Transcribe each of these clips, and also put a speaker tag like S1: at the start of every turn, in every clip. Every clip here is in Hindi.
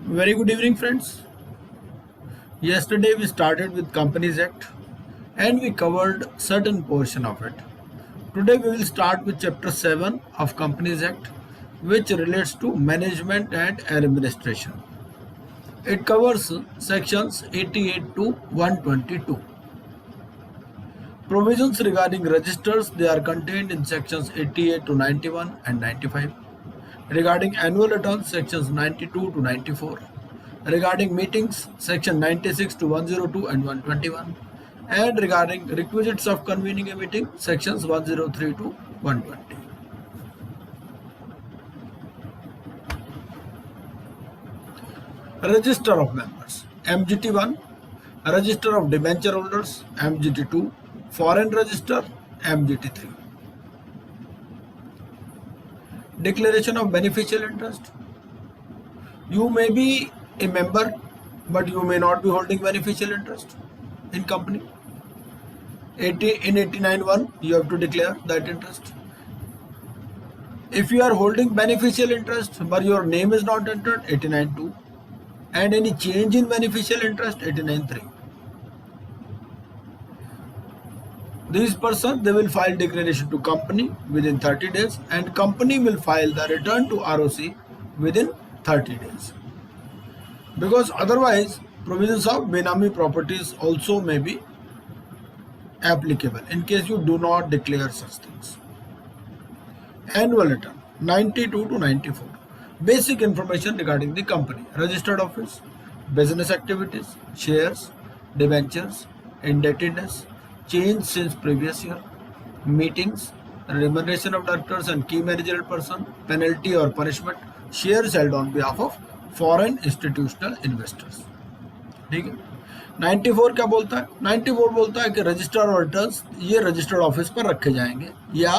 S1: Very good evening, friends. Yesterday we started with Companies Act and we covered certain portion of it. Today we will start with Chapter 7 of Companies Act, which relates to management and administration. It covers sections 88 to 122. Provisions regarding registers, they are contained in sections 88 to 91 and 95. Regarding annual returns, sections 92 to 94. Regarding meetings, section 96 to 102 and 121. And regarding requisites of convening a meeting, sections 103 to 120. Register of members. MGT 1, register of debenture holders. MGT 2, foreign register. MGT 3. Declaration of beneficial interest. You may be a member, but you may not be holding beneficial interest in company. In 89(1), you have to declare that interest. If you are holding beneficial interest, but your name is not entered, 89(2), and any change in beneficial interest, 89(3). These persons, they will file declaration to company within 30 days and company will file the return to ROC within 30 days. Because otherwise, provisions of Benami properties also may be applicable in case you do not declare such things. Annual return 92 to 94. Basic information regarding the company: registered office, business activities, shares, debentures, indebtedness, change since previous year, meetings, remuneration of directors and key managerial person, penalty or punishment, shares held on behalf of foreign institutional investors. ठीक है. 94 क्या बोलता है? 94 बोलता है कि रजिस्टर और रिटर्न्स ये रजिस्टर्ड ऑफिस पर रखे जाएंगे या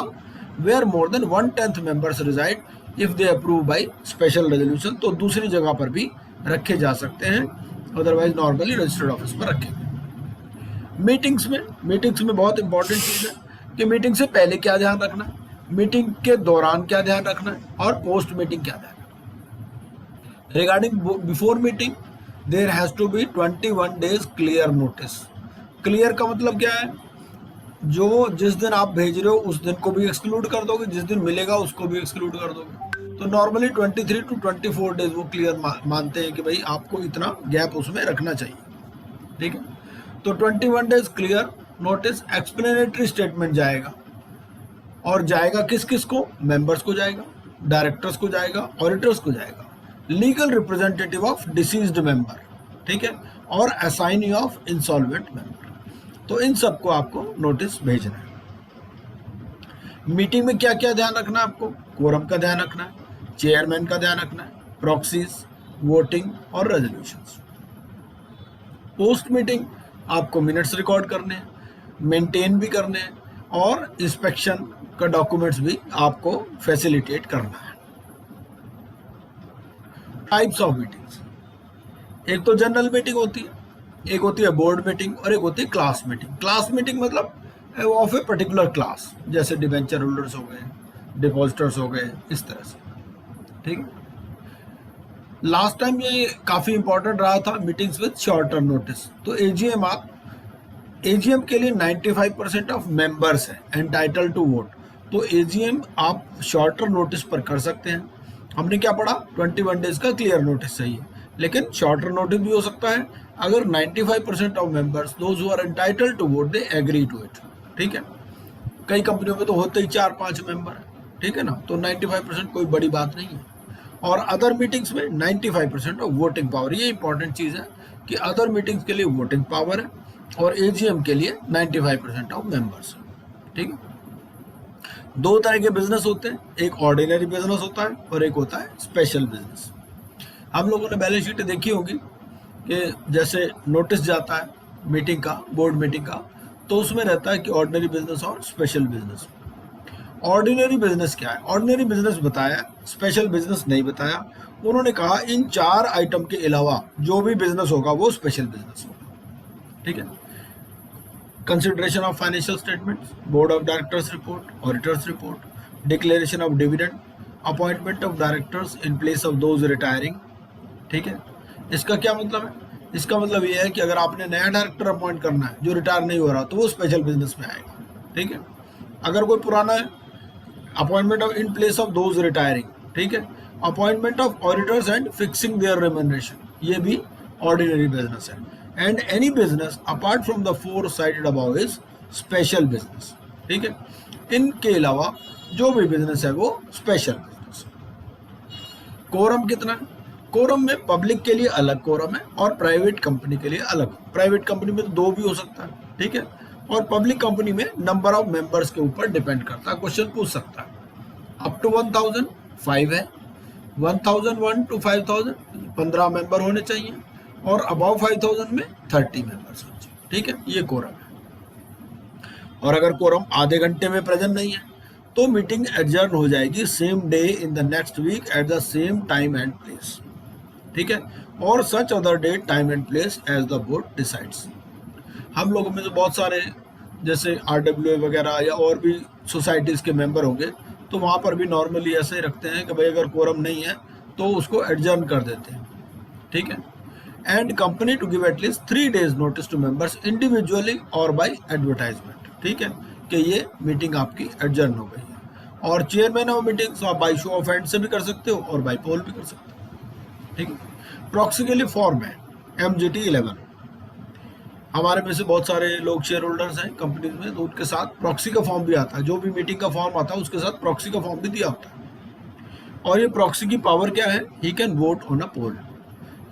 S1: where more than 1/10 members reside if they approve by special resolution, तो दूसरी जगह पर भी रखे जा सकते हैं, अदरवाइज नॉर्मली रजिस्टर्ड ऑफिस पर रखेंगे. मीटिंग्स में बहुत इंपॉर्टेंट चीज़ है कि मीटिंग से पहले क्या ध्यान रखना है, मीटिंग के दौरान क्या ध्यान रखना है और पोस्ट मीटिंग क्या ध्यान रखना है. Regarding before meeting, there has to be 21 days clear notice. Clear का मतलब क्या है? जो जिस दिन आप भेज रहे हो उस दिन को भी एक्सक्लूड कर दोगे, जिस दिन मिलेगा उसको भी एक्सक्लूड कर दोगे. तो नॉर्मली 23 to 24 डेज वो क्लियर मानते हैं कि भाई आपको इतना गैप उसमें रखना चाहिए. ठीक है. तो 21 days clear notice. Explanatory statement जाएगा और जाएगा किस किस को? मेंबर्स को जाएगा, डायरेक्टर्स को जाएगा, ऑडिटर्स को जाएगा, legal representative of deceased member, ठीक है, और असाइनी ऑफ इंसॉल्वेंट मेंबर. तो इन सबको आपको नोटिस भेजना है. मीटिंग में क्या क्या ध्यान रखना है आपको? कोरम का ध्यान रखना है, चेयरमैन का ध्यान रखना है, प्रॉक्सीज, वोटिंग और रेजोल्यूशंस. पोस्ट मीटिंग आपको मिनट्स रिकॉर्ड करने हैं, मेंटेन भी करने हैं और इंस्पेक्शन का डॉक्यूमेंट्स भी आपको फैसिलिटेट करना है. Types of meetings. एक तो जनरल मीटिंग होती है, एक होती है बोर्ड मीटिंग और एक होती है क्लास मीटिंग. क्लास मीटिंग मतलब ऑफ ए पर्टिकुलर क्लास, जैसे डिबेंचर होल्डर्स हो गए, डिपॉजिटर्स हो गए, इस तरह से. ठीक है. लास्ट टाइम ये काफ़ी इंपॉर्टेंट रहा था, meetings with short term notice. तो एजीएम के लिए 95% ऑफ मेंबर्स हैं एंटाइटल टू वोट. तो एजीएम आप शॉर्ट टर्म नोटिस पर कर सकते हैं. हमने क्या पढ़ा? 21 डेज का क्लियर नोटिस चाहिए, लेकिन शॉर्टर नोटिस भी हो सकता है अगर 95% of members those who are entitled to vote they agree to it. ठीक है. कई कंपनियों में तो होते ही 4-5 मेंबर है. ठीक है ना. तो 95% कोई बड़ी बात नहीं है. और अदर मीटिंग्स में 95% ऑफ वोटिंग पावर. ये इंपॉर्टेंट चीज़ है कि अदर मीटिंग्स के लिए वोटिंग पावर है और एजीएम के लिए 95% ऑफ मेंबर्स. ठीक है. दो तरह के बिजनेस होते हैं, एक ऑर्डिनरी बिजनेस होता है और एक होता है स्पेशल बिजनेस. हम लोगों ने बैलेंस शीट देखी होगी कि जैसे नोटिस जाता है मीटिंग का, बोर्ड मीटिंग का, तो उसमें रहता है कि ऑर्डिनरी बिजनेस और स्पेशल बिजनेस. ऑर्डिनरी बिजनेस क्या है? ऑर्डिनरी बिजनेस बताया, स्पेशल बिजनेस नहीं बताया. उन्होंने कहा इन 4 आइटम के अलावा जो भी बिजनेस होगा वो स्पेशल बिजनेस होगा. ठीक है. Consideration of financial statements, board of directors report, auditors report, declaration of dividend, appointment of directors in place of those retiring. ठीक है. इसका क्या मतलब है? इसका मतलब ये है कि अगर आपने नया डायरेक्टर अपॉइंट करना है जो रिटायर नहीं हो रहा, तो वो स्पेशल बिजनेस में आएगा, ठीक है। अगर कोई पुराना है, appointment of in place of those retiring, ठीक है। Appointment of auditors and fixing their remuneration, ये भी ऑर्डिनरी बिजनेस है। And any business apart from the four sided above is special business, ठीक है। इनके अलावा जो भी बिजनेस है वो स्पेशल बिजनेस। कोरम कितना है? कोरम में पब्लिक के लिए अलग कोरम है और प्राइवेट कंपनी के लिए अलग। प्राइवेट कंपनी में तो 2 भी हो सकता है, ठीक है। और पब्लिक कंपनी में नंबर ऑफ मेंबर्स के ऊपर डिपेंड करता है, क्वेश्चन पूछ सकता है। अप टू 1000 5 है, 1001 to 5000 15 मेंबर होने चाहिए, और अबाव 5000 में 30 मेंबर्स होने चाहिए, ठीक है। ये कोरम है। और अगर कोरम आधे घंटे में प्रेजेंट नहीं है तो मीटिंग एडजर्न हो जाएगी same day in the next week at the same time and place, ठीक है। और such other date time and place as the board decides. हम लोगों में तो बहुत सारे जैसे RWA वगैरह या और भी सोसाइटीज़ के मेंबर होंगे, तो वहाँ पर भी नॉर्मली ऐसे ही रखते हैं कि भाई अगर कोरम नहीं है तो उसको एडजर्न कर देते हैं, ठीक है। And company to give at least 3 days notice to members individually और बाय एडवर्टाइजमेंट, ठीक है, कि ये मीटिंग आपकी एडजर्न हो गई है। और चेयरमैन ऑफ मीटिंग्स आप बाय शो ऑफ हैंड से भी कर सकते हो और बाय पोल भी कर सकते हो, ठीक है। प्रॉक्सी के लिए फॉर्म है MGT 11। हमारे में से बहुत सारे लोग शेयर होल्डर्स हैं कंपनीज में, तो उनके साथ प्रॉक्सी का फॉर्म भी आता है। जो भी मीटिंग का फॉर्म आता है उसके साथ प्रॉक्सी का फॉर्म भी दिया होता है। और ये प्रॉक्सी की पावर क्या है? He can vote on a poll,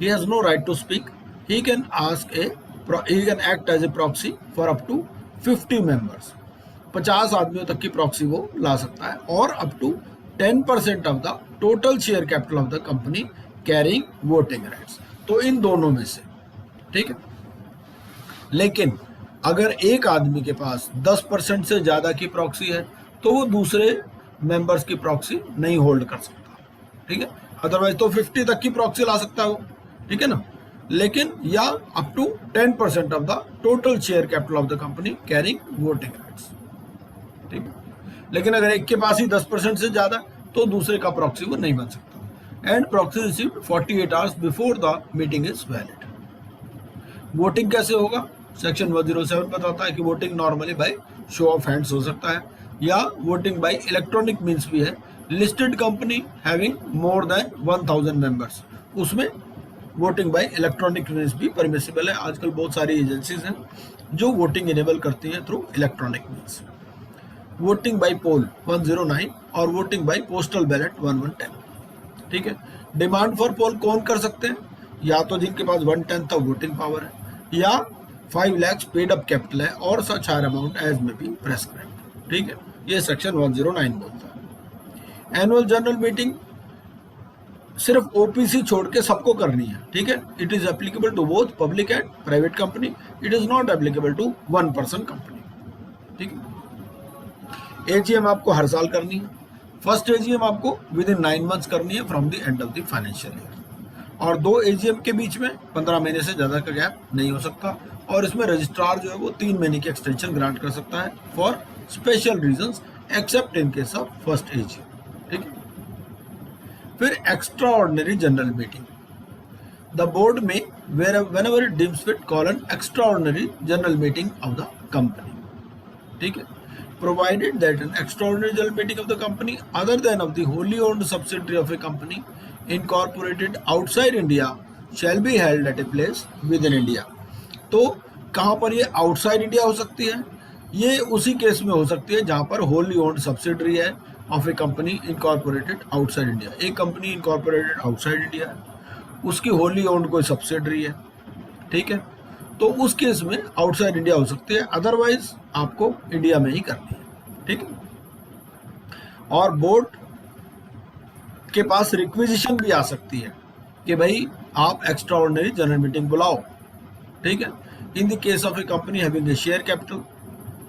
S1: he has no right to speak, he can act as a proxy for up to 50 members. 50 आदमियों तक की प्रॉक्सी वो ला सकता है, और up to 10% of the total share capital of the company carrying voting rights. तो इन दोनों में से, ठीक है। लेकिन अगर एक आदमी के पास 10% से ज़्यादा की प्रॉक्सी है तो वो दूसरे मेंबर्स की प्रॉक्सी नहीं होल्ड कर सकता, ठीक है। अदरवाइज तो 50 तक की प्रॉक्सी ला सकता है वो, ठीक है ना। लेकिन या up to 10% of the total share capital of the company carrying voting rights, ठीक है। लेकिन अगर एक के पास ही 10% से ज़्यादा तो दूसरे का प्रॉक्सी वो नहीं बन सकता। And proxy received 48 hours before the meeting is valid. Voting कैसे होगा? सेक्शन 107 बताता है कि voting normally by show of hands हो सकता है, या वोटिंग बाय इलेक्ट्रॉनिक मीन्स भी है। Listed company having more than 1000 members, उसमें वोटिंग बाय इलेक्ट्रॉनिक मीन्स भी परमिसिबल है। आजकल बहुत सारी एजेंसीज हैं जो वोटिंग इनेबल करती हैं through electronic means. Voting by poll 109 और वोटिंग बाय पोस्टल बैलेट 1110, ठीक है। डिमांड फॉर पोल कौन कर सकते हैं? या तो जिनके पास 1/10 ऑफ वोटिंग पावर है, या 5 lakhs पेड अप कैपिटल है, और such higher amount as may be prescribed, ठीक है। ये सेक्शन 109 बोलता है। एनुअल जनरल मीटिंग सिर्फ OPC छोड़ के सबको करनी है, ठीक है। It is applicable to both public and private company, it is not applicable to 1 person company, ठीक है। AGM आपको हर साल करनी है। फर्स्ट AGM आपको विद इन 9 months करनी है from the end of the financial year, और 2 AGM के बीच में 15 महीने से ज़्यादा का गैप नहीं हो सकता। और इसमें रजिस्ट्रार जो है वो 3 महीने की एक्सटेंशन ग्रांट कर सकता है for special reasons accept in case of first AGM, ठीक है। फिर extra ordinary general meeting, the board में whenever it deems fit call an extraordinary general meeting of the company, ठीक है। Provided that an extraordinary general meeting of the company other than of the wholly owned subsidiary of a company incorporated outside India shall be held at a place within India। तो कहाँ पर ये आउटसाइड इंडिया हो सकती है? ये उसी केस में हो सकती है जहाँ पर होली ओन्ड सब्सिडरी है of a company incorporated outside India. एक कंपनी इनकॉर्पोरेटेड आउटसाइड इंडिया है, उसकी होली ओन्ड कोई सब्सिडरी है, ठीक है। तो उस केस में आउटसाइड इंडिया हो सकती है, अदरवाइज आपको इंडिया में ही करनी है, ठीक है। और बोर्ड के पास रिक्विजिशन भी आ सकती है कि भाई आप एक्स्ट्रा ऑर्डिनरी जनरल मीटिंग बुलाओ, ठीक है। In the case of a company having a share capital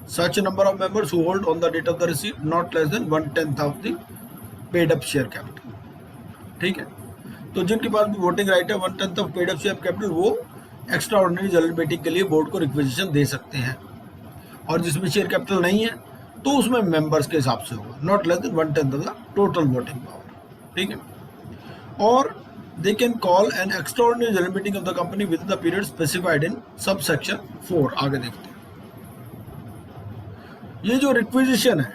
S1: such number of members who hold on the date of the receipt not less than 1/10 of the paid up share capital, ठीक है। तो जिनके पास भी वोटिंग राइट है 1/10 of paid up share capital, वो एक्स्ट्रा ऑर्डिनरी जनरल मीटिंग के लिए बोर्ड को रिक्विजिशन दे सकते हैं। और जिसमें शेयर कैपिटल नहीं है तो उसमें मेंबर्स के हिसाब से होगा, not less than 1/10 of the total voting power, ठीक है। और they can call an extraordinary general meeting of the company within the period specified in subsection 4. आगे देखते हैं। ये जो रिक्विजिशन है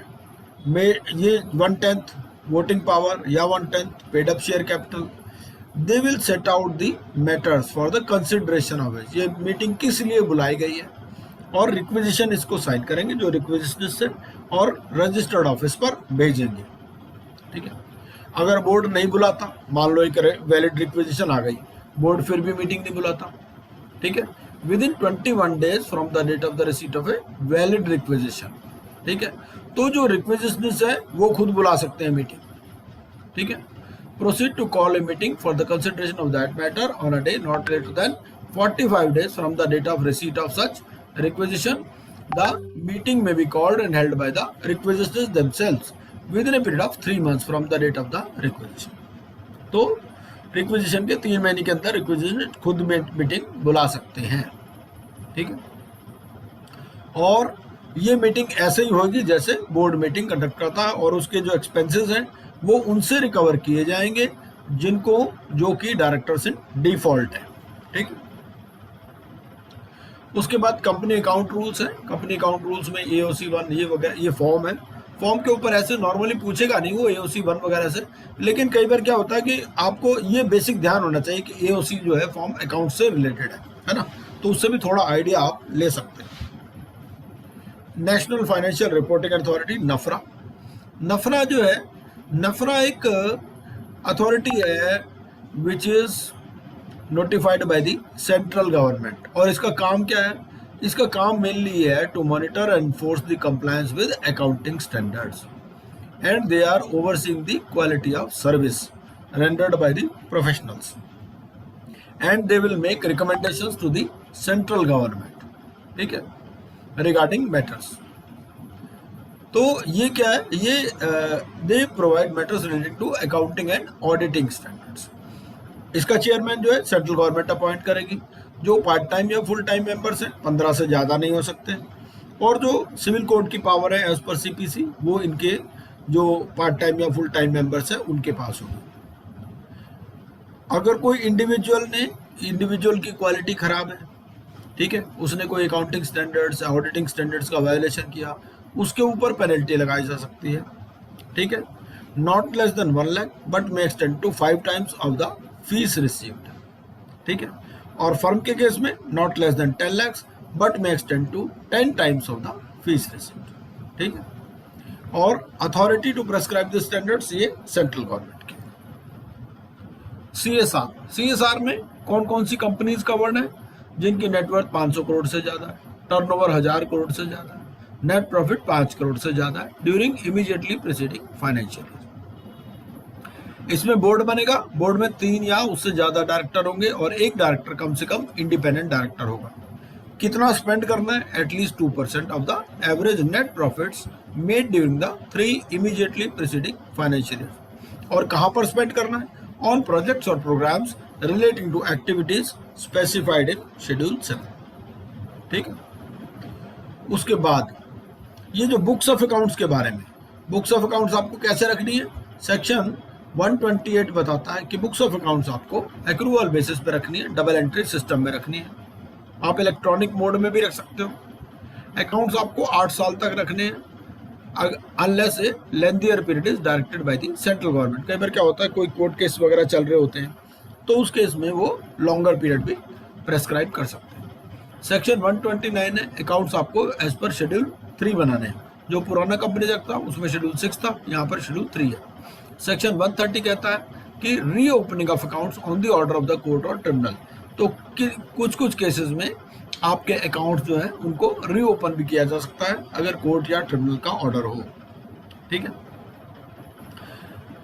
S1: में ये 1/10 वोटिंग पावर या 1/10 paid up share capital, they will set out the matters for the consideration of it. ये मीटिंग किस लिए बुलाई गई है और रिक्विजिशन इसको साइन करेंगे जो रिक्विजिशनिस्ट है और रजिस्टर्ड ऑफिस पर भेजेंगे। ठीक है, अगर बोर्ड नहीं बुलाता, मान लो एक वैलिड रिक्विजिशन आ गई, बोर्ड फिर भी मीटिंग नहीं बुलाता, ठीक है, within 21 days from the date of the receipt of a valid requisition, ठीक है, तो जो रिक्विजिशनिस्ट है वो खुद बुला सकते हैं मीटिंग। ठीक है, proceed to call a meeting for the consideration of that matter on a day not later than 45 days from the date of receipt of such requisition. The meeting may be called and held by the requisitionists themselves within a period of 3 months from the date of the requisition. तो रिक्विजिशन के 3 महीने के अंदर रिक्विजिशनिस्ट खुद मीटिंग बुला सकते हैं। ठीक है, और ये मीटिंग ऐसे ही होगी जैसे बोर्ड मीटिंग कंडक्ट करता है और उसके जो एक्सपेंसेस हैं वो उनसे रिकवर किए जाएंगे जिनको जो कि डायरेक्टर्स इन डिफॉल्ट है। ठीक है, उसके बाद कंपनी अकाउंट रूल्स है। कंपनी अकाउंट रूल्स में AOC 1 ये वगैरह, ये फॉर्म है। फॉर्म के ऊपर ऐसे नॉर्मली पूछेगा नहीं वो AOC 1 वगैरह से, लेकिन कई बार क्या होता है कि आपको ये बेसिक ध्यान होना चाहिए कि AOC जो है फॉर्म अकाउंट से रिलेटेड है ना, तो उससे भी थोड़ा आइडिया आप ले सकते हैं। नेशनल फाइनेंशियल रिपोर्टिंग अथॉरिटी नफरा, नफरा जो है, नफरा एक अथॉरिटी है which is notified by the central government, और इसका काम क्या है, इसका काम मेनली है to monitor and enforce the compliance with accounting standards and they are overseeing the quality of service rendered by the professionals and they will make recommendations to the central government. ठीक है, रिगार्डिंग मैटर्स। तो ये क्या है, ये they provide matters related to accounting and auditing standards. इसका चेयरमैन जो है सेंट्रल गवर्नमेंट अपॉइंट करेगी। जो पार्ट टाइम या फुल टाइम मेंबर्स हैं 15 से ज़्यादा नहीं हो सकते, और जो सिविल कोड की पावर है एज पर CPC वो इनके जो पार्ट टाइम या फुल टाइम मेंबर्स हैं उनके पास होगी। अगर कोई इंडिविजुअल की क्वालिटी खराब है, ठीक है, उसने कोई अकाउंटिंग स्टैंडर्ड्स ऑडिटिंग स्टैंडर्ड्स का वायोलेशन किया, उसके ऊपर पेनल्टी लगाई जा सकती है। ठीक है, not less than 1 lakh but may extend to 5 times of the fees received. ठीक है, और फर्म के केस में not less than 10 lakhs but may extend to 10 times of the fees received. ठीक है, और authority to prescribe the standards ये सेंट्रल गवर्नमेंट की। CSR में कौन कौन सी कंपनीज कवर्ड है, जिनकी नेटवर्थ 500 करोड़ से ज्यादा है, टर्नओवर 1000 करोड़ से ज्यादा है, नेट प्रॉफिट 5 करोड़ से ज्यादा है during immediately preceding financial year. इसमें बोर्ड बनेगा, बोर्ड में 3 या उससे ज्यादा डायरेक्टर होंगे और एक डायरेक्टर कम से कम इंडिपेंडेंट डायरेक्टर होगा। कितना स्पेंड करना है, at least 2% of the average net profits made during the 3 immediately preceding financial year. और कहां पर स्पेंड करना है, ऑन प्रोजेक्ट्स और programmes relating to activities specified in schedule 7। ठीक है, उसके बाद ये जो बुक्स ऑफ अकाउंट्स के बारे में, बुक्स ऑफ अकाउंट्स आपको कैसे रखनी है, सेक्शन 128 बताता है कि बुक्स ऑफ अकाउंट्स आपको एक्रूअल बेसिस पे रखनी है, डबल एंट्री सिस्टम में रखनी है। आप इलेक्ट्रॉनिक मोड में भी रख सकते हो। अकाउंट्स आपको 8 साल तक रखने हैं unless a lengthier period is directed by the central government. कई बार क्या होता है, कोई कोर्ट केस वगैरह चल रहे होते हैं तो उस केस में वो लॉन्गर पीरियड भी प्रेस्क्राइब कर सकते हैं। सेक्शन 129 है, अकाउंट्स आपको एज पर शेड्यूल 3 बनाने हैं। जो पुराना कंपनी एक्ट था उसमें शेड्यूल 6 था, यहाँ पर शेड्यूल 3 है। सेक्शन 130 कहता है कि reopening of accounts on the order of the court और ट्रिब्यूनल। तो कुछ केसेस में आपके अकाउंट्स जो है उनको रीओपन भी किया जा सकता है अगर कोर्ट या ट्रिब्यूनल का ऑर्डर हो। ठीक है,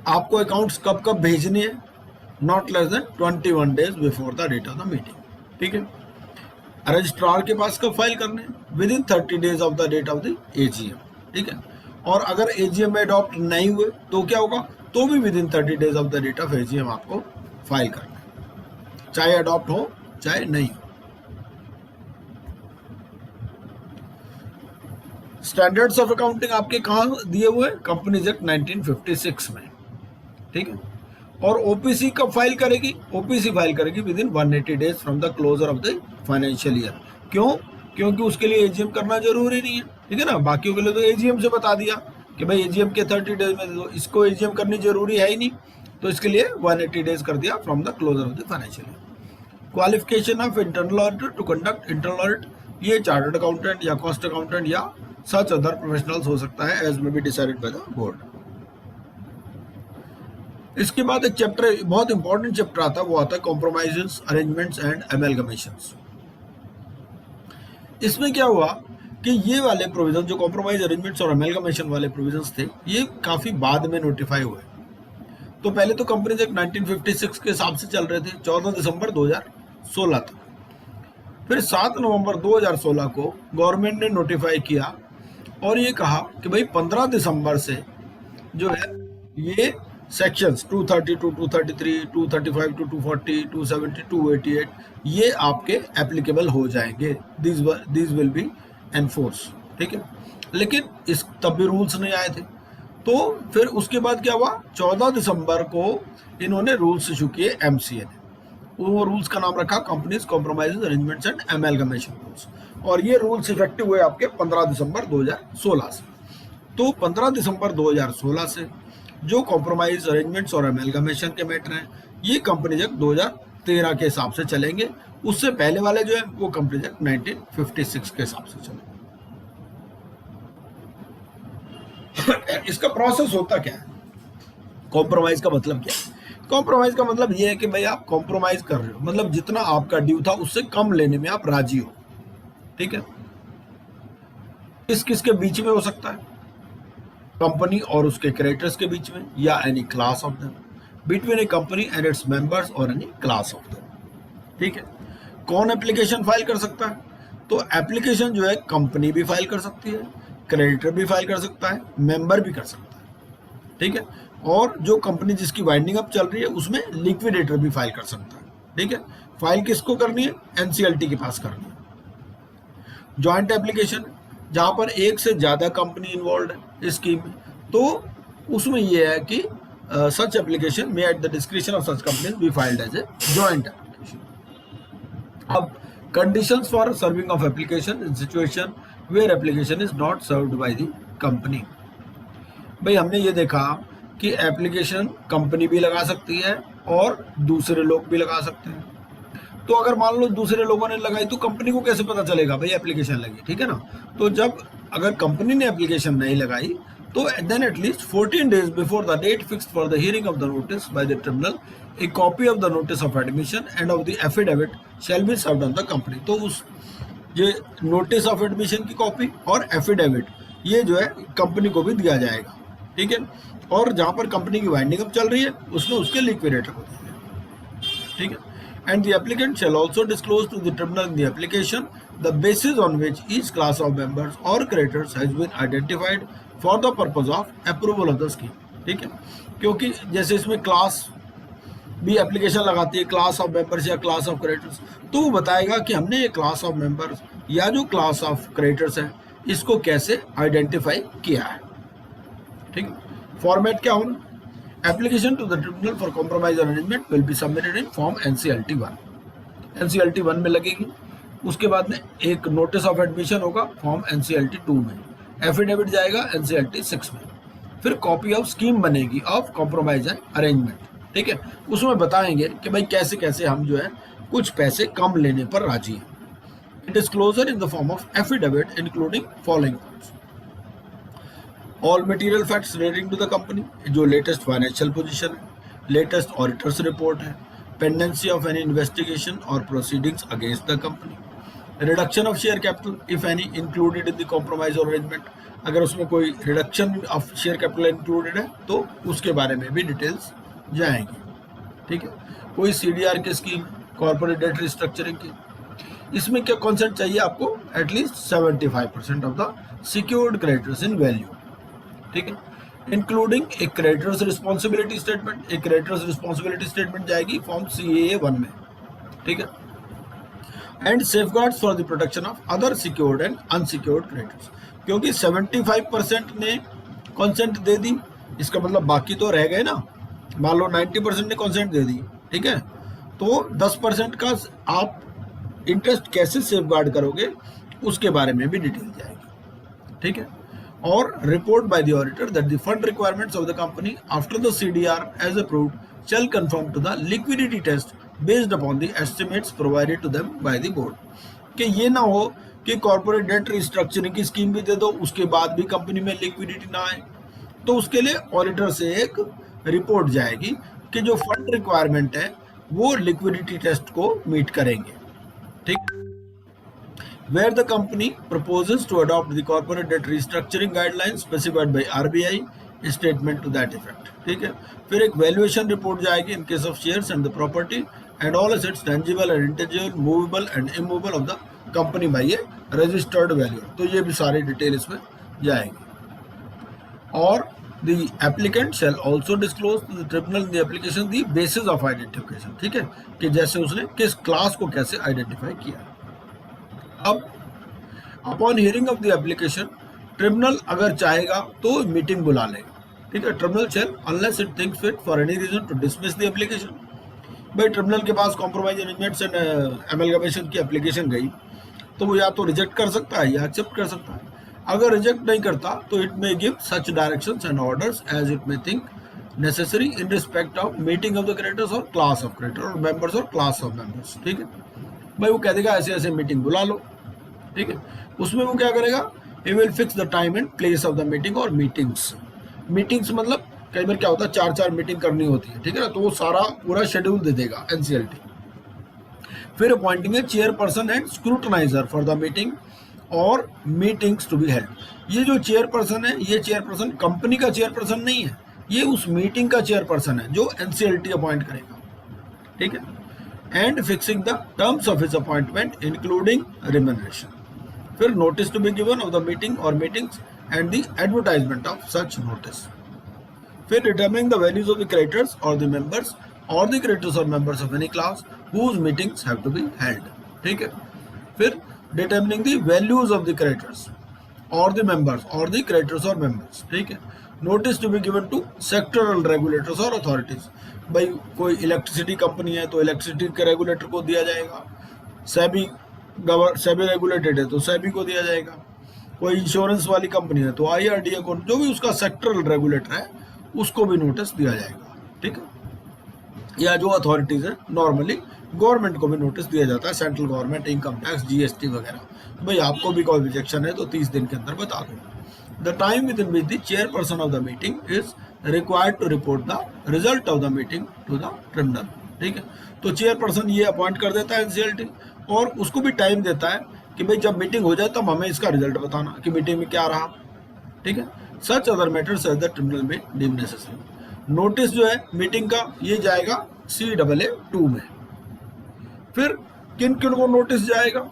S1: आपको अकाउंट्स कब कब भेजनी है, not less than 21 days before the date of the meeting. ठीक है, रजिस्ट्रार के पास कब फाइल करने हैं, within 30 days of the date of the AGM। ठीक है, और अगर AGM में अडॉप्ट नहीं हुए तो क्या होगा, तो भी within 30 days of the date of AGM आपको फाइल करना है, चाहे अडॉप्ट हो चाहे नहीं हो। स्टैंडर्ड्स ऑफ अकाउंटिंग आपके कहाँ दिए हुए हैं, कंपनीज एक्ट 1956 में। ठीक है, और ओपीसी कब फाइल करेगी? ओपीसी फाइल करेगी within 180 days from the closure of the financial year. क्यों? क्योंकि उसके लिए एजीएम करना जरूरी नहीं है, ठीक है ना। बाकियों के लिए तो एजीएम से बता दिया कि भाई एजीएम के 30 डेज में, तो इसको एजीएम करनी जरूरी है ही नहीं, तो इसके लिए 180 डेज कर दिया from the closure of the financial year. Qualification of internal auditor to conduct internal audit, ये चार्टर्ड अकाउंटेंट या कॉस्ट अकाउंटेंट या सच अदर प्रोफेशनल्स हो सकता है as may be decided by the board. इसके बाद एक चैप्टर, बहुत इंपॉर्टेंट चैप्टर आता है, वो आता है कॉम्प्रोमाइजेस, अरेंजमेंट्स एंड एमेलगमेशंस। इसमें क्या हुआ कि ये वाले प्रोविजन जो कॉम्प्रोमाइज, अरेंजमेंट्स और एमेलगमेशन वाले प्रोविजंस थे, ये काफी बाद में नोटिफाई हुए। तो पहले तो कंपनीज एक्ट 1956 के हिसाब से चल रहे थे 14 दिसंबर 2016 तक। फिर 7 नवंबर 2016 को गवर्नमेंट ने नोटिफाई किया और ये कहा कि भाई 15 दिसंबर से जो है ये सेक्शंस 232, 233, 235 टू 240, 270, 288 ये आपके एप्लीकेबल हो जाएंगे, दीज विल बी एनफोर्स, ठीक है। लेकिन इस तब भी रूल्स नहीं आए थे। तो फिर उसके बाद क्या हुआ, 14 दिसंबर को इन्होंने रूल्स इशू किए एमसीए ने। वो रूल्स का नाम रखा companies compromises, arrangements and amalgamation rules, और ये रूल्स इफेक्टिव हुए आपके 15 दिसंबर 2016 से। तो 15 दिसंबर 2016 से जो कॉम्प्रोमाइज, अरेंजमेंट्स और एमेलगमेशन के मैटर हैं, ये कंपनीज एक्ट 2013 के हिसाब से चलेंगे। उससे पहले वाले जो है वो कंपनीज एक्ट 1956 के हिसाब से चलेंगे। इसका प्रोसेस होता क्या है? कॉम्प्रोमाइज का मतलब क्या है? कॉम्प्रोमाइज का मतलब ये है कि भाई आप कॉम्प्रोमाइज कर रहे हो, मतलब जितना आपका ड्यू था उससे कम लेने में आप राजी हो, ठीक है। किस किस के बीच में हो सकता है? कंपनी और उसके क्रेडिटर्स के बीच में, या any class of them, between A company and its members और एनी क्लास ऑफ देम, ठीक है। कौन एप्लीकेशन फाइल कर सकता है? तो एप्लीकेशन जो है कंपनी भी फाइल कर सकती है, क्रेडिटर भी फाइल कर सकता है, मेंबर भी कर सकता है, ठीक है। और जो कंपनी जिसकी वाइंडिंग अप चल रही है उसमें लिक्विडेटर भी फाइल कर सकता है, ठीक है। फाइल किसको करनी है? एनसीएलटी के पास करनी है। जॉइंट एप्लीकेशन, जहां पर एक से ज्यादा कंपनी इन्वॉल्व है इस स्कीम में, तो उसमें यह है कि such application may at the description of such company be filed as a joint application. अब conditions for serving of application in situation where application is not served by the company. भाई हमने ये देखा कि एप्लीकेशन कंपनी भी लगा सकती है और दूसरे लोग भी लगा सकते हैं। तो अगर मान लो दूसरे लोगों ने लगाई तो कंपनी को कैसे पता चलेगा भाई एप्लीकेशन लगी, ठीक है ना। तो जब अगर कंपनी ने एप्लीकेशन नहीं लगाई तो then at least 14 days before the date fixed for the hearing of the notice by the tribunal a copy of the notice of admission and of the affidavit shall be served on the company. तो उस ये नोटिस ऑफ एडमिशन की कॉपी और एफिडेविट ये जो है कंपनी को भी दिया जाएगा, ठीक है। और जहां पर कंपनी की वाइंडिंग अप चल रही है उसमें उसके लिक्विडेटर को दिया जाएगा, ठीक है। And the applicant shall also disclose to the tribunal in the application the basis on which each class of members or creditors has been identified for the purpose of approval of the scheme, ठीक है। क्योंकि जैसे इसमें क्लास भी एप्लीकेशन लगाती है, क्लास ऑफ मेंबर्स या क्लास ऑफ क्रेडिटर्स, तो वो बताएगा कि हमने ये क्लास ऑफ मेंबर्स या जो क्लास ऑफ क्रेडिटर्स है इसको कैसे आइडेंटिफाई किया है, ठीक है। फॉर्मेट क्या होना? Application to the tribunal for compromise arrangement will be submitted in form NCLT 1. NCLT 1 में लगेगी। उसके बाद में एक नोटिस ऑफ एडमिशन होगा फॉर्म NCLT 2 में, एफिडेविट जाएगा NCLT 6 में, फिर कॉपी ऑफ स्कीम बनेगी ऑफ कॉम्प्रोमाइज एंड अरेंजमेंट, ठीक है। उसमें बताएंगे कि भाई कैसे कैसे हम जो है कुछ पैसे कम लेने पर राजी हैं। Disclosure in the form of affidavit including following points: all material facts relating to the company, जो लेटेस्ट फाइनेंशियल पोजीशन है, लेटेस्ट ऑडिटर्स रिपोर्ट है, पेंडेंसी ऑफ एनी इन्वेस्टिगेशन और proceedings against the company, reduction of share capital if any included in the compromise और अरेंजमेंट, अगर उसमें कोई reduction of share capital included है तो उसके बारे में भी डिटेल्स जाएंगी, ठीक है। कोई सीडीआर की स्कीम, कॉर्पोरेट डेट रिस्ट्रक्चरिंग की, इसमें क्या कॉन्सेंट चाहिए आपको? At least 75% of the secured creditors in value, ठीक है। इंक्लूडिंग ए क्रेडिटर्स रिस्पॉन्सिबिलिटी स्टेटमेंट, एक क्रेडिटर्स रिस्पॉन्सिबिलिटी स्टेटमेंट जाएगी फॉर्म CAA 1 में, ठीक है। And safeguards for the protection of other secured and unsecured creditors, क्योंकि 75% ने कॉन्सेंट दे दी, इसका मतलब बाकी तो रह गए ना, मान लो 90% ने कंसेंट दे दी, ठीक है, तो 10% का आप इंटरेस्ट कैसे सेफगार्ड करोगे उसके बारे में भी डिटेल जाएगी, ठीक है। और report by the auditor that the fund requirements of the company after the CDR as approved shall confirm to the liquidity test based upon the estimates provided to them by the board. कि ये ना हो कि कॉर्पोरेट डेट रिस्ट्रक्चरिंग की स्कीम भी दे दो, उसके बाद भी कंपनी में लिक्विडिटी ना आए, तो उसके लिए ऑडिटर से एक रिपोर्ट जाएगी कि जो फंड रिक्वायरमेंट है वो लिक्विडिटी टेस्ट को मीट करेंगे, ठीक। Where the company proposes to adopt the corporate debt restructuring guidelines specified by RBI, statement to that effect, ठीक है। फिर एक वैल्यूएशन रिपोर्ट जाएगी in case of shares and the property and all assets tangible and intangible, movable and immovable of the company by a registered valuer, तो ये भी सारी डिटेल इसमें जाएगी। और the applicant shall also disclose to the tribunal in the application the basis of identification, ठीक है, कि जैसे उसने किस क्लास को कैसे आइडेंटिफाई किया। अब upon hearing of the application tribunal अगर चाहेगा तो मीटिंग बुला लेगा, ठीक है। Tribunal shall unless it thinks fit for any reason to dismiss the application. भाई ट्रिब्यूनल के पास कॉम्प्रोमाइज अरेंजमेंट्स एंड एमलगमेशन की एप्लीकेशन गई तो वो या तो रिजेक्ट कर सकता है या एक्सेप्ट कर सकता है। अगर रिजेक्ट नहीं करता तो it may give such directions and orders as it may think necessary in respect of meeting of the creditors और क्लास ऑफ क्रेडिटर और मेंबर्स और क्लास ऑफ मेंबर्स, ठीक है। भाई वो कह देगा ऐसे ऐसे मीटिंग बुला लो, ठीक है। उसमें वो क्या करेगा, he will fix the time and place of the meeting और मीटिंग्स मतलब कई बार क्या होता है 4-4 मीटिंग करनी होती है, ठीक है ना, तो वो सारा पूरा शेड्यूल दे देगा एनसीएलटी। फिर appointing a chairperson and scrutiniser for the meeting और मीटिंग्स टू बी हेल्ड। ये जो चेयरपर्सन है, ये चेयरपर्सन कंपनी का चेयरपर्सन नहीं है, ये उस मीटिंग का चेयरपर्सन है जो एनसीएलटी अपॉइंट करेगा, ठीक है। And fixing the terms of his appointment including remuneration. फिर notice to be given of the meeting और meetings and the advertisement of such notice. फिर determining the values of the creditors और द मेंबर्स और द क्रेडिटर्स और members of any class whose meetings have to be held, ठीक है। फिर determining the values of the creditors और द मेंबर्स और द क्रेडिटर्स और मेंबर्स, ठीक है। Notice to be given to sectoral regulators और अथॉरिटीज। भाई कोई इलेक्ट्रिसिटी कंपनी है तो इलेक्ट्रिसिटी के रेगुलेटर को दिया जाएगा, सेबी रेगुलेटेड है तो सेबी को दिया जाएगा, कोई इंश्योरेंस वाली कंपनी है तो आईआरडीए को, जो भी उसका सेक्टरल रेगुलेटर है उसको भी नोटिस दिया जाएगा, ठीक है। या जो अथॉरिटीज है नॉर्मली गवर्नमेंट को भी नोटिस दिया जाता है, central government, income tax, GST वगैरह। तो भाई आपको भी कोई रिजेक्शन है तो 30 दिन के अंदर बता दो। The time within which the chairperson of the meeting is required to report the result of the meeting to the tribunal, ठीक है। तो चेयरपर्सन ये अपॉइंट कर देता है एनसीएलटी और उसको भी टाइम देता है कि भाई जब मीटिंग हो जाए तब हमें इसका रिजल्ट बताना कि मीटिंग में क्या रहा, ठीक है। Such other matters as the tribunal may deem necessary. Notice जो है मीटिंग का ये जाएगा CAA-2 में। फिर किन किन को नोटिस जाएगा,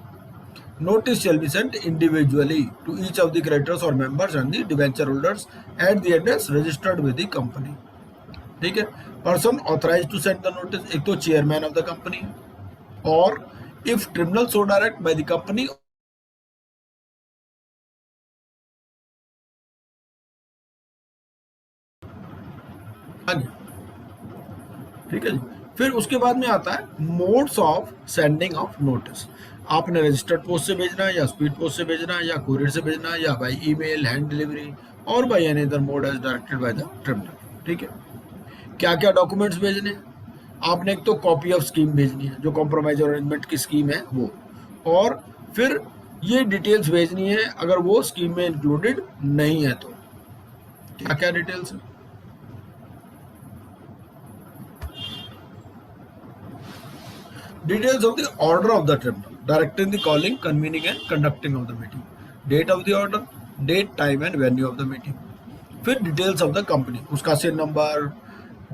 S1: notice shall be sent individually to each of the creditors or members and the debenture holders at the address registered with the company, ठीक है। Person authorised to send the notice एक तो चेयरमैन ऑफ द कंपनी और if tribunal so direct by the company, ठीक है जी। फिर उसके बाद में आता है modes of sending of notice. आपने रजिस्टर्ड पोस्ट से भेजना है या स्पीड पोस्ट से भेजना है या कुरियर से भेजना है या बाय ईमेल, हैंड डिलीवरी और by any other mode as directed by the tribunal, ठीक है। क्या क्या डॉक्यूमेंट्स भेजने हैं, आपने एक तो कॉपी ऑफ स्कीम भेजनी है जो कॉम्प्रोमाइज अरेंजमेंट की स्कीम है वो, और फिर ये डिटेल्स भेजनी है अगर वो स्कीम में इंक्लूडेड नहीं है तो क्या क्या डिटेल्स है। Details of the order of the tribunal, directing the calling, convening and conducting of the meeting, date of the order, date, time and venue of the meeting. फिर details of the company, उसका SIN number,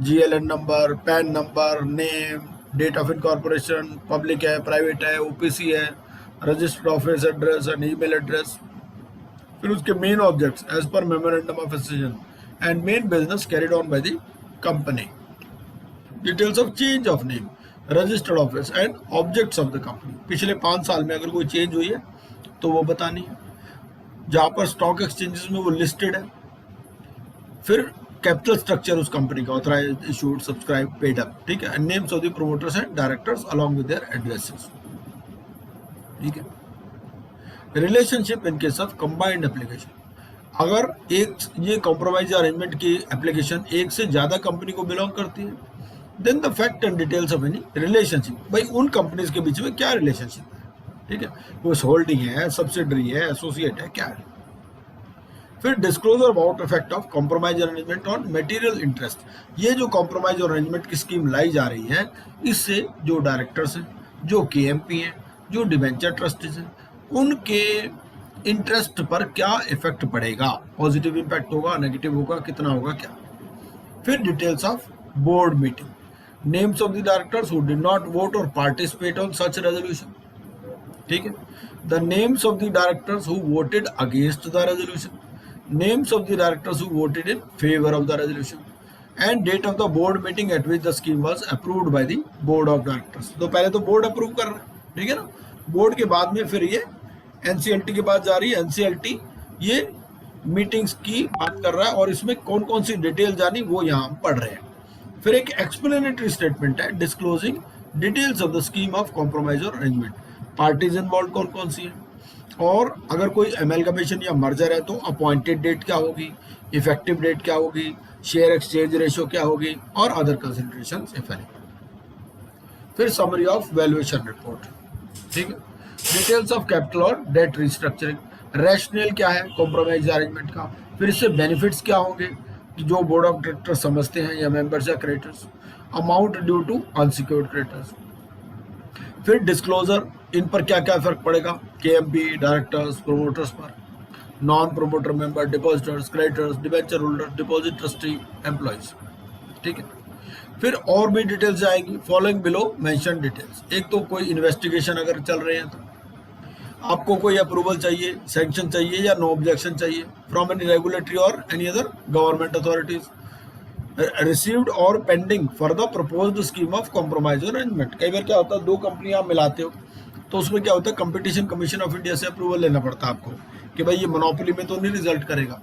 S1: GLN number, PAN number, name, date of incorporation, public है, प्राइवेट है, OPC है, registered office address and email address. फिर उसके main objects as per memorandum of decision and main business carried on by the company, details of change of name, registered office and objects of the company. पिछले 5 साल में अगर कोई चेंज हुई है तो वो बतानी है, जहाँ पर स्टॉक एक्सचेंजेस में वो लिस्टेड है। फिर कैपिटल स्ट्रक्चर उस कंपनी का, authorised, issued, subscribe, paid up, ठीक है, names of the promoters and directors along with their addresses, ठीक है। Relationship in case of combined application, अगर एक ये कॉम्प्रोमाइज अरेंजमेंट की एप्लीकेशन एक से ज्यादा कंपनी को बिलोंग करती है, then the fact and details of any relationship, भाई उन कंपनीज के बीच में क्या रिलेशनशिप है, ठीक है, वो होल्डिंग है, सब्सिडरी है, एसोसिएट है, क्या है। फिर disclosure about effect of compromise arrangement on material interest, ये जो कॉम्प्रोमाइज अरेंजमेंट की स्कीम लाई जा रही है, इससे जो डायरेक्टर्स हैं, जो केएमपी हैं, जो डिबेंचर ट्रस्टीज हैं, उनके इंटरेस्ट पर क्या इफेक्ट पड़ेगा, पॉजिटिव इंपैक्ट होगा, नेगेटिव होगा, कितना होगा, क्या। फिर details of board meeting, names of the directors who did not vote और पार्टिसिपेट ऑन सच रेजोल्यूशन, ठीक है, the names of the directors who voted against the resolution, names of the directors who voted in favor of the resolution, and date of the board meeting at which the scheme was approved by the board of directors। तो पहले तो बोर्ड अप्रूव कर रहा है, ठीक है ना, बोर्ड के बाद में फिर ये एनसीएलटी के पास जा रही है, एनसीएलटी ये मीटिंग्स की बात कर रहा है और इसमें कौन कौन सी डिटेल जानी वो यहाँ पढ़ रहे हैं। फिर एक एक्सप्लेनेटरी स्टेटमेंट है disclosing details of the scheme of compromise और अरेंजमेंट, पार्टीज इन्वॉल्व कौन कौन सी है, और अगर कोई एमएलगमेशन या मर्जर है तो अपॉइंटेड डेट क्या होगी, इफेक्टिव डेट क्या होगी, शेयर एक्सचेंज रेशियो क्या होगी, और अदर कंसिडरेशंस इफ एनी। फिर समरी ऑफ वैल्यूएशन रिपोर्ट, ठीक है, डिटेल्स ऑफ कैपिटल और डेट रिस्ट्रक्चरिंग, रैशनल क्या है कॉम्प्रोमाइज अरेंजमेंट का, फिर इससे बेनिफिट्स क्या होंगे कि जो बोर्ड ऑफ डायरेक्टर समझते हैं या मेंबर्स या creditors, amount due to unsecured creditors, फिर डिस्क्लोजर इन पर क्या क्या फर्क पड़ेगा, केएमपी, डायरेक्टर्स, प्रोमोटर्स पर, non promoter member, depositors, creditors, debenture holder, deposit trustee, employees, ठीक है। फिर और भी डिटेल्स आएगी, फॉलोइंग बिलो मेंशन डिटेल्स, एक तो कोई इन्वेस्टिगेशन अगर चल रहे हैं तो आपको कोई अप्रूवल चाहिए, सैंक्शन चाहिए या नो ऑब्जेक्शन चाहिए फ्रॉम एनी रेगुलेटरी और any other government authorities, received और pending for the proposed scheme of compromise arrangement. कई बार क्या होता है, दो कंपनी आप मिलाते हो तो उसमें क्या होता है, कंपटीशन कमीशन ऑफ इंडिया से अप्रूवल लेना पड़ता है आपको कि भाई ये मोनोपोली में तो नहीं रिजल्ट करेगा,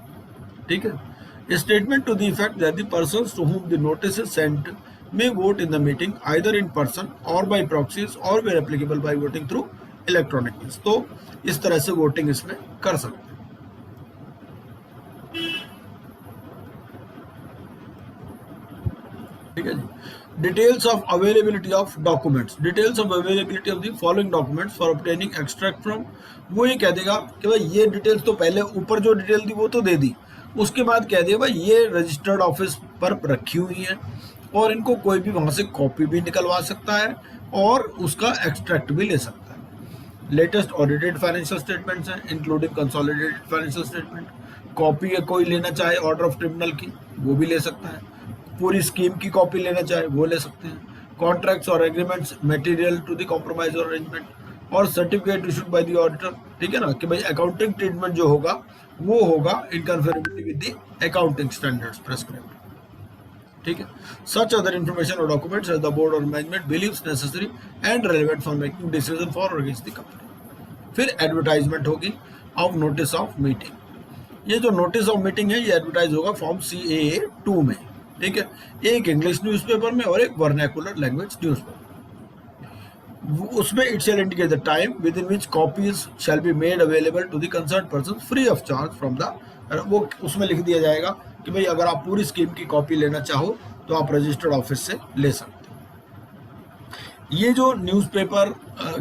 S1: ठीक है। Statement to the effect that the persons to whom the notice is sent may vote in the meeting either in person और बाय प्रॉक्सीज और where applicable by voting through electronic means, तो इस तरह से वोटिंग इसमें कर सकते हैं, ठीक है जी। Details of availability of documents, details of availability of the following documents for obtaining extract from, वो ये कह देगा कि भाई ये डिटेल्स तो पहले ऊपर जो डिटेल थी वो तो दे दी, उसके बाद कह दिया भाई ये रजिस्टर्ड ऑफिस पर रखी हुई है और इनको कोई भी वहां से कॉपी भी निकलवा सकता है और उसका एक्सट्रैक्ट भी ले सकता है। लेटेस्ट ऑडिटेड फाइनेंशियल स्टेटमेंट्स हैं including consolidated financial statement, copy कोई लेना चाहे ऑर्डर ऑफ ट्रिब्यूनल की वो भी ले सकता है, पूरी स्कीम की कॉपी लेना चाहे वो ले सकते हैं, कॉन्ट्रैक्ट्स और agreements material to the compromise और अरेंजमेंट, और certificate issued by the auditor, ठीक है ना, कि भाई अकाउंटिंग ट्रीटमेंट जो होगा वो होगा in conformity with the accounting standards prescribed, ठीक है। सच अदर इंफॉर्मेशन और डॉक्यूमेंट्स एज द बोर्ड और management believes necessary and relevant for making decision for और अगेंस्ट द कंपनी। फिर एडवर्टाइजमेंट होगी ऑफ नोटिस ऑफ मीटिंग, ये जो नोटिस ऑफ मीटिंग है ये एडवर्टाइज होगा फॉर्म CAA 2 में, ठीक है, एक इंग्लिश न्यूज़पेपर में और एक वर्नाकुलर लैंग्वेज न्यूज़पेपर, उसमें it shall indicate the time within which copies shall be made available to the concern person free of charge from the, वो उसमें लिख दिया जाएगा कि भाई अगर आप पूरी स्कीम की कॉपी लेना चाहो तो आप रजिस्टर्ड ऑफिस से ले सकते हो। ये जो न्यूज़पेपर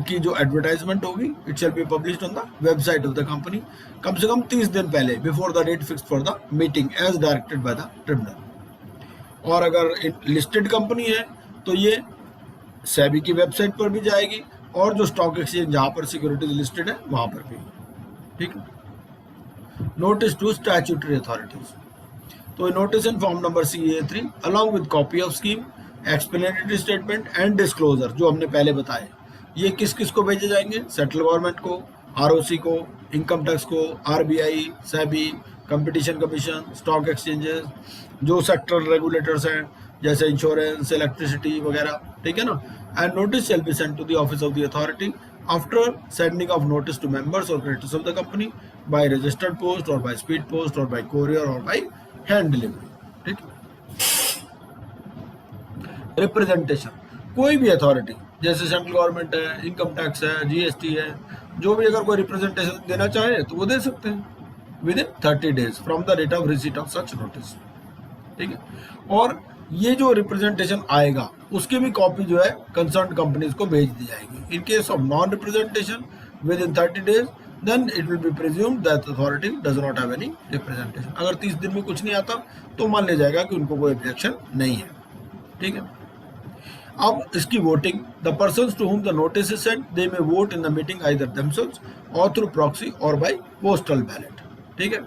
S1: की जो एडवर्टाइजमेंट होगी it shall be published on the website of the company कम से कम 30 दिन पहले before the date fixed for the meeting as directed by the tribunal. और अगर लिस्टेड कंपनी है तो ये सेबी की वेबसाइट पर भी जाएगी और जो स्टॉक एक्सचेंज जहां पर सिक्योरिटीज लिस्टेड है वहां पर भी, ठीक है। नोटिस टू स्टैट्यूटरी अथॉरिटीज, तो notice in form number CA3 along with copy of scheme, explanatory statement and disclosure जो हमने पहले बताए, ये किस किस को भेजे जाएंगे, सेंट्रल गवर्नमेंट को, ROC को, इनकम टैक्स को, RBI, SEBI, competition commission, stock exchanges, जो सेक्टरल रेगुलेटर्स हैं जैसे इंश्योरेंस, इलेक्ट्रिसिटी वगैरह, ठीक है ना। And notice shall be sent to the office of the authority after sending of notice to members और creditors of the company by registered post और बाय स्पीड पोस्ट और बाय कोरियर और बाय हैंड डिलीवरी, ठीक है। रिप्रेजेंटेशन, कोई भी अथॉरिटी जैसे सेंट्रल गवर्नमेंट है, इनकम टैक्स है, जीएसटी है, जो भी अगर कोई रिप्रेजेंटेशन देना चाहे तो वो दे सकते हैं within 30 days from the date of receipt of such notice, ठीक है। और ये जो रिप्रेजेंटेशन आएगा उसकी भी कॉपी जो है कंसर्न कंपनीज को भेज दी जाएगी। In case of non representation within 30 days then it will be presumed that authority does not have any representation. अगर 30 दिन में कुछ नहीं आता तो मान लिया जाएगा कि उनको कोई ऑब्जेक्शन नहीं है, ठीक है। अब इसकी voting, the persons to whom the notice is sent they may vote in the meeting either themselves और थ्रू प्रॉक्सी और बाय पोस्टल बैलेट, ठीक है।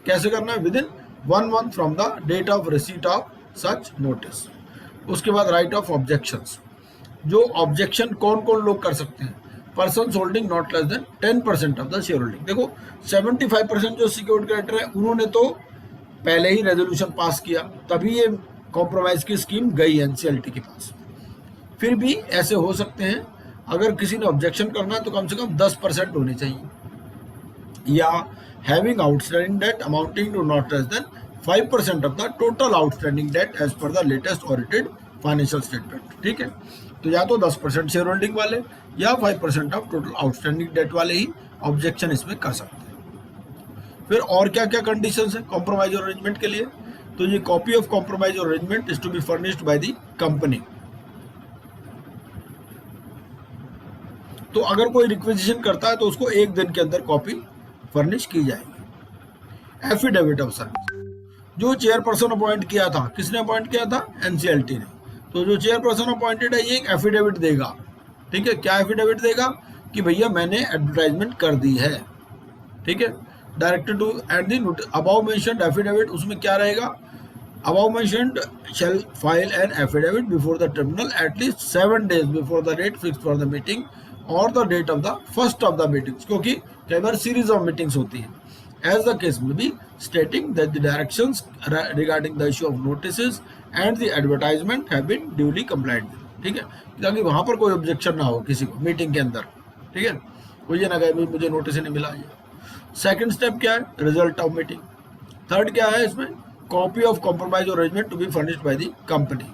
S1: कैसे करना है? Within 1 month from the date of receipt of such notice. उसके बाद राइट ऑफ ऑब्जेक्शंस, जो ऑब्जेक्शन कौन कौन लोग कर सकते हैं? Persons holding not less than 10% of the share holding. देखो 75% जो सिक्योर्ड क्रेडिटर है उन्होंने तो पहले ही रेजोल्यूशन पास किया, तभी ये कॉम्प्रोमाइज की स्कीम गई एनसीएलटी के पास। फिर भी ऐसे हो सकते हैं, अगर किसी ने ऑब्जेक्शन करना है तो कम से कम 10% होनी चाहिए, या having outstanding debt amounting to not less than 5% of the total outstanding debt as per the latest audited financial statement, ठीक है। तो या तो 10% शेयर होल्डिंग वाले या 5% ऑफ टोटल आउटस्टैंडिंग डेट वाले ही ऑब्जेक्शन इसमें कर सकते हैं। फिर और क्या क्या कंडीशंस है कॉम्प्रोमाइज और अरेंजमेंट के लिए? तो ये कॉपी ऑफ कॉम्प्रोमाइज और arrangement is to be furnished by the company. तो अगर कोई रिक्वेजिशन करता है तो उसको 1 दिन के अंदर कॉपी फर्निश की जाएगी। एफिडेविट ऑफ सर्विस, जो चेयरपर्सन अपॉइंट किया था, किसने अपॉइंट किया था? एनसीएलटी ने। तो जो चेयरपर्सन अपॉइंटेड है ये एक एफिडेविट देगा, ठीक है। क्या एफिडेविट देगा? कि भैया मैंने एडवर्टाइजमेंट कर दी है, ठीक है। Directed to at the above mentioned affidavit, उसमें क्या रहेगा? Above mentioned shall file an affidavit before the tribunal at least 7 days before the date fixed for the meeting और the date of the first of the meetings, क्योंकि कई बार सीरीज ऑफ मीटिंग्स होती हैं। As the case may be, stating that the directions regarding the issue of notices and the advertisement have been duly complied with, ठीक है, ताकि वहां पर कोई ऑब्जेक्शन ना हो किसी को मीटिंग के अंदर, ठीक है। कोई ये ना कहे भाई मुझे नोटिस नहीं मिला। ये सेकंड स्टेप क्या है? Result of meeting. थर्ड क्या है इसमें? कॉपी ऑफ कॉम्प्रोमाइज और arrangement to be furnished by the company,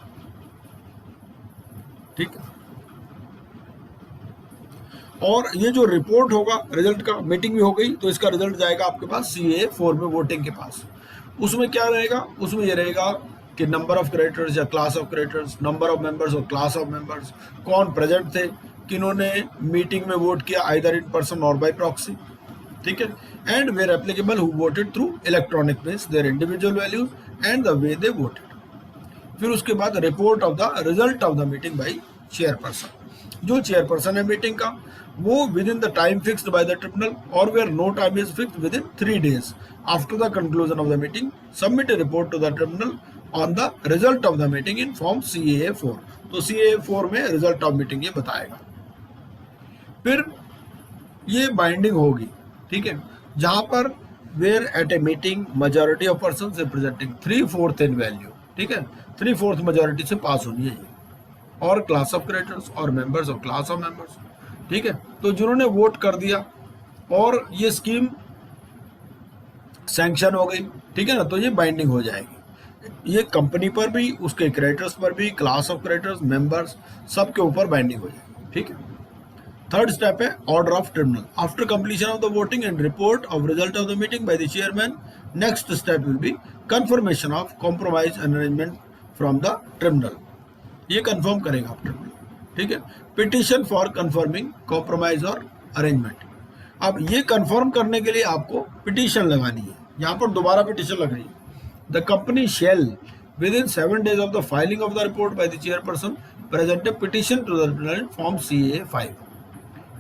S1: ठीक है। और ये जो रिपोर्ट होगा रिजल्ट का, मीटिंग भी हो गई तो इसका रिजल्ट जाएगा आपके पास CAA4 में वोटिंग के पास। उसमें क्या रहेगा? उसमें ये रहेगा कि नंबर ऑफ क्रेडिटर्स या class of creditors, number of members और क्लास ऑफ मेंबर्स, कौन प्रेजेंट थे, किन्होंने मीटिंग में वोट किया आइदर इन पर्सन और बाय प्रॉक्सी, ठीक है। And where applicable who voted through electronic means their individual values and the way they voted. फिर उसके बाद report of the result of the meeting by chairperson. जो चेयरपर्सन है मीटिंग का वो with in the time fixed by the tribunal और where no time is fixed within 3 days after the conclusion of the meeting submit a report to the tribunal on the result of the meeting in form CAA4। तो CAA4 में रिजल्ट ऑफ मीटिंग ये बताएगा। फिर ये बाइंडिंग होगी, ठीक है, जहां पर where at a meeting majority of persons representing 3/4 in value, ठीक है, 3/4 मेजॉरिटी से पास होनी है ये, और क्लास ऑफ क्रेडिटर्स और मेंबर्स और क्लास ऑफ मेंबर्स, ठीक है। तो जिन्होंने वोट कर दिया और ये स्कीम सैंक्शन हो गई, ठीक है ना, तो ये बाइंडिंग हो जाएगी। ये कंपनी पर भी, उसके क्रेडिटर्स पर भी, क्लास ऑफ क्रेडिटर्स, मेंबर्स, सबके ऊपर बाइंडिंग हो जाएगी, ठीक है। थर्ड स्टेप है order of tribunal. After completion of the voting and report of result of the meeting by the chairman, next step will be confirmation of compromise and arrangement from the tribunal. ये कंफर्म करेगा आप ट्रिब्यूनल, ठीक है। पिटिशन फॉर कंफर्मिंग कॉम्प्रोमाइज और अरेंजमेंट। अब ये कंफर्म करने के लिए आपको पिटीशन लगानी है। यहाँ पर दोबारा पिटीशन लग रही है। The company shall within 7 days of the filing of the report by the chairperson present a petition to the tribunal form CAA5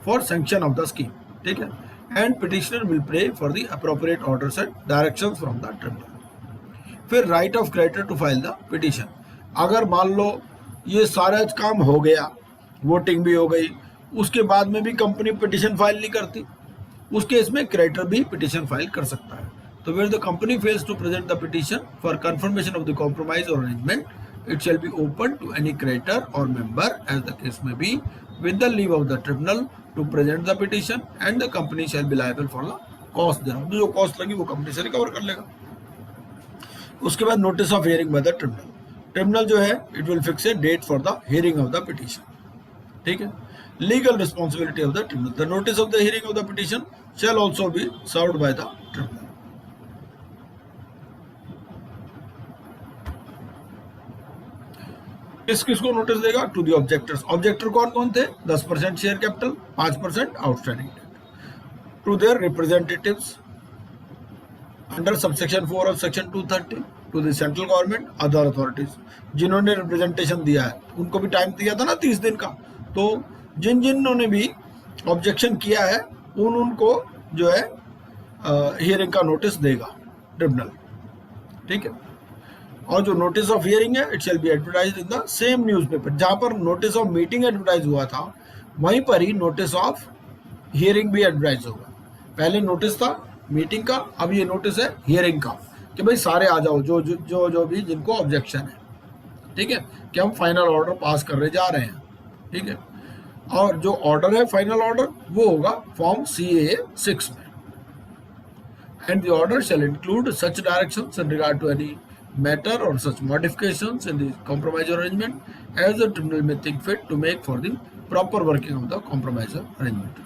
S1: for sanction of the scheme, ठीक है, and petitioner will pray for the appropriate orders and directions from the tribunal. फिर right of creditor to file the petition. अगर मान लो ये सारा काम हो गया, वोटिंग भी हो गई, उसके बाद में भी कंपनी पिटीशन फाइल नहीं करती, उस केस में क्रेडिटर भी पिटीशन फाइल कर सकता है। तो where the company fails to present the petition for confirmation of the compromise और arrangement, it shall be open to any creditor और member as the case may be with the leave of the tribunal to present the petition and the company shall be liable for the cost there. जो कॉस्ट लगी वो कंपनी से रिकवर कर लेगा। उसके बाद notice of hearing by the tribunal. Tribunal जो है it will fix a date for the hearing of the petition, ठीक है। Legal responsibility of the tribunal, the notice of the hearing of the petition shall also be served by the tribunal. किस किस को नोटिस देगा? To the ऑब्जेक्टर्स। ऑब्जेक्टर कौन कौन थे? 10% share capital, 5% outstanding debt. To their representatives under subsection 4 of section 230, to the central government other authorities, जिन्होंने रिप्रेजेंटेशन दिया है उनको भी टाइम दिया था ना 30 दिन का, तो जिन जिन्होंने भी ऑब्जेक्शन किया है उनको जो है हियरिंग का नोटिस देगा ट्रिब्यूनल, ठीक है। और जो नोटिस ऑफ हियरिंग है it shall B advertised in the same newspaper. जहां पर नोटिस ऑफ मीटिंग एडवर्टाइज हुआ था वहीं पर ही नोटिस ऑफ हियरिंग भी एडवर्टाइज होगा। पहले नोटिस था मीटिंग का, अब ये नोटिस है हियरिंग का कि भाई सारे आ जाओ जो जो जो, जो भी जिनको ऑब्जेक्शन है, ठीक है, कि हम फाइनल ऑर्डर पास करने जा रहे हैं, ठीक है। और जो ऑर्डर है फाइनल ऑर्डर वो होगा फॉर्म CA 6 में। And the order shall include such directions in regard to any matter or such modifications in the compromise arrangement as the tribunal may think fit to make for the proper working of the compromise arrangement।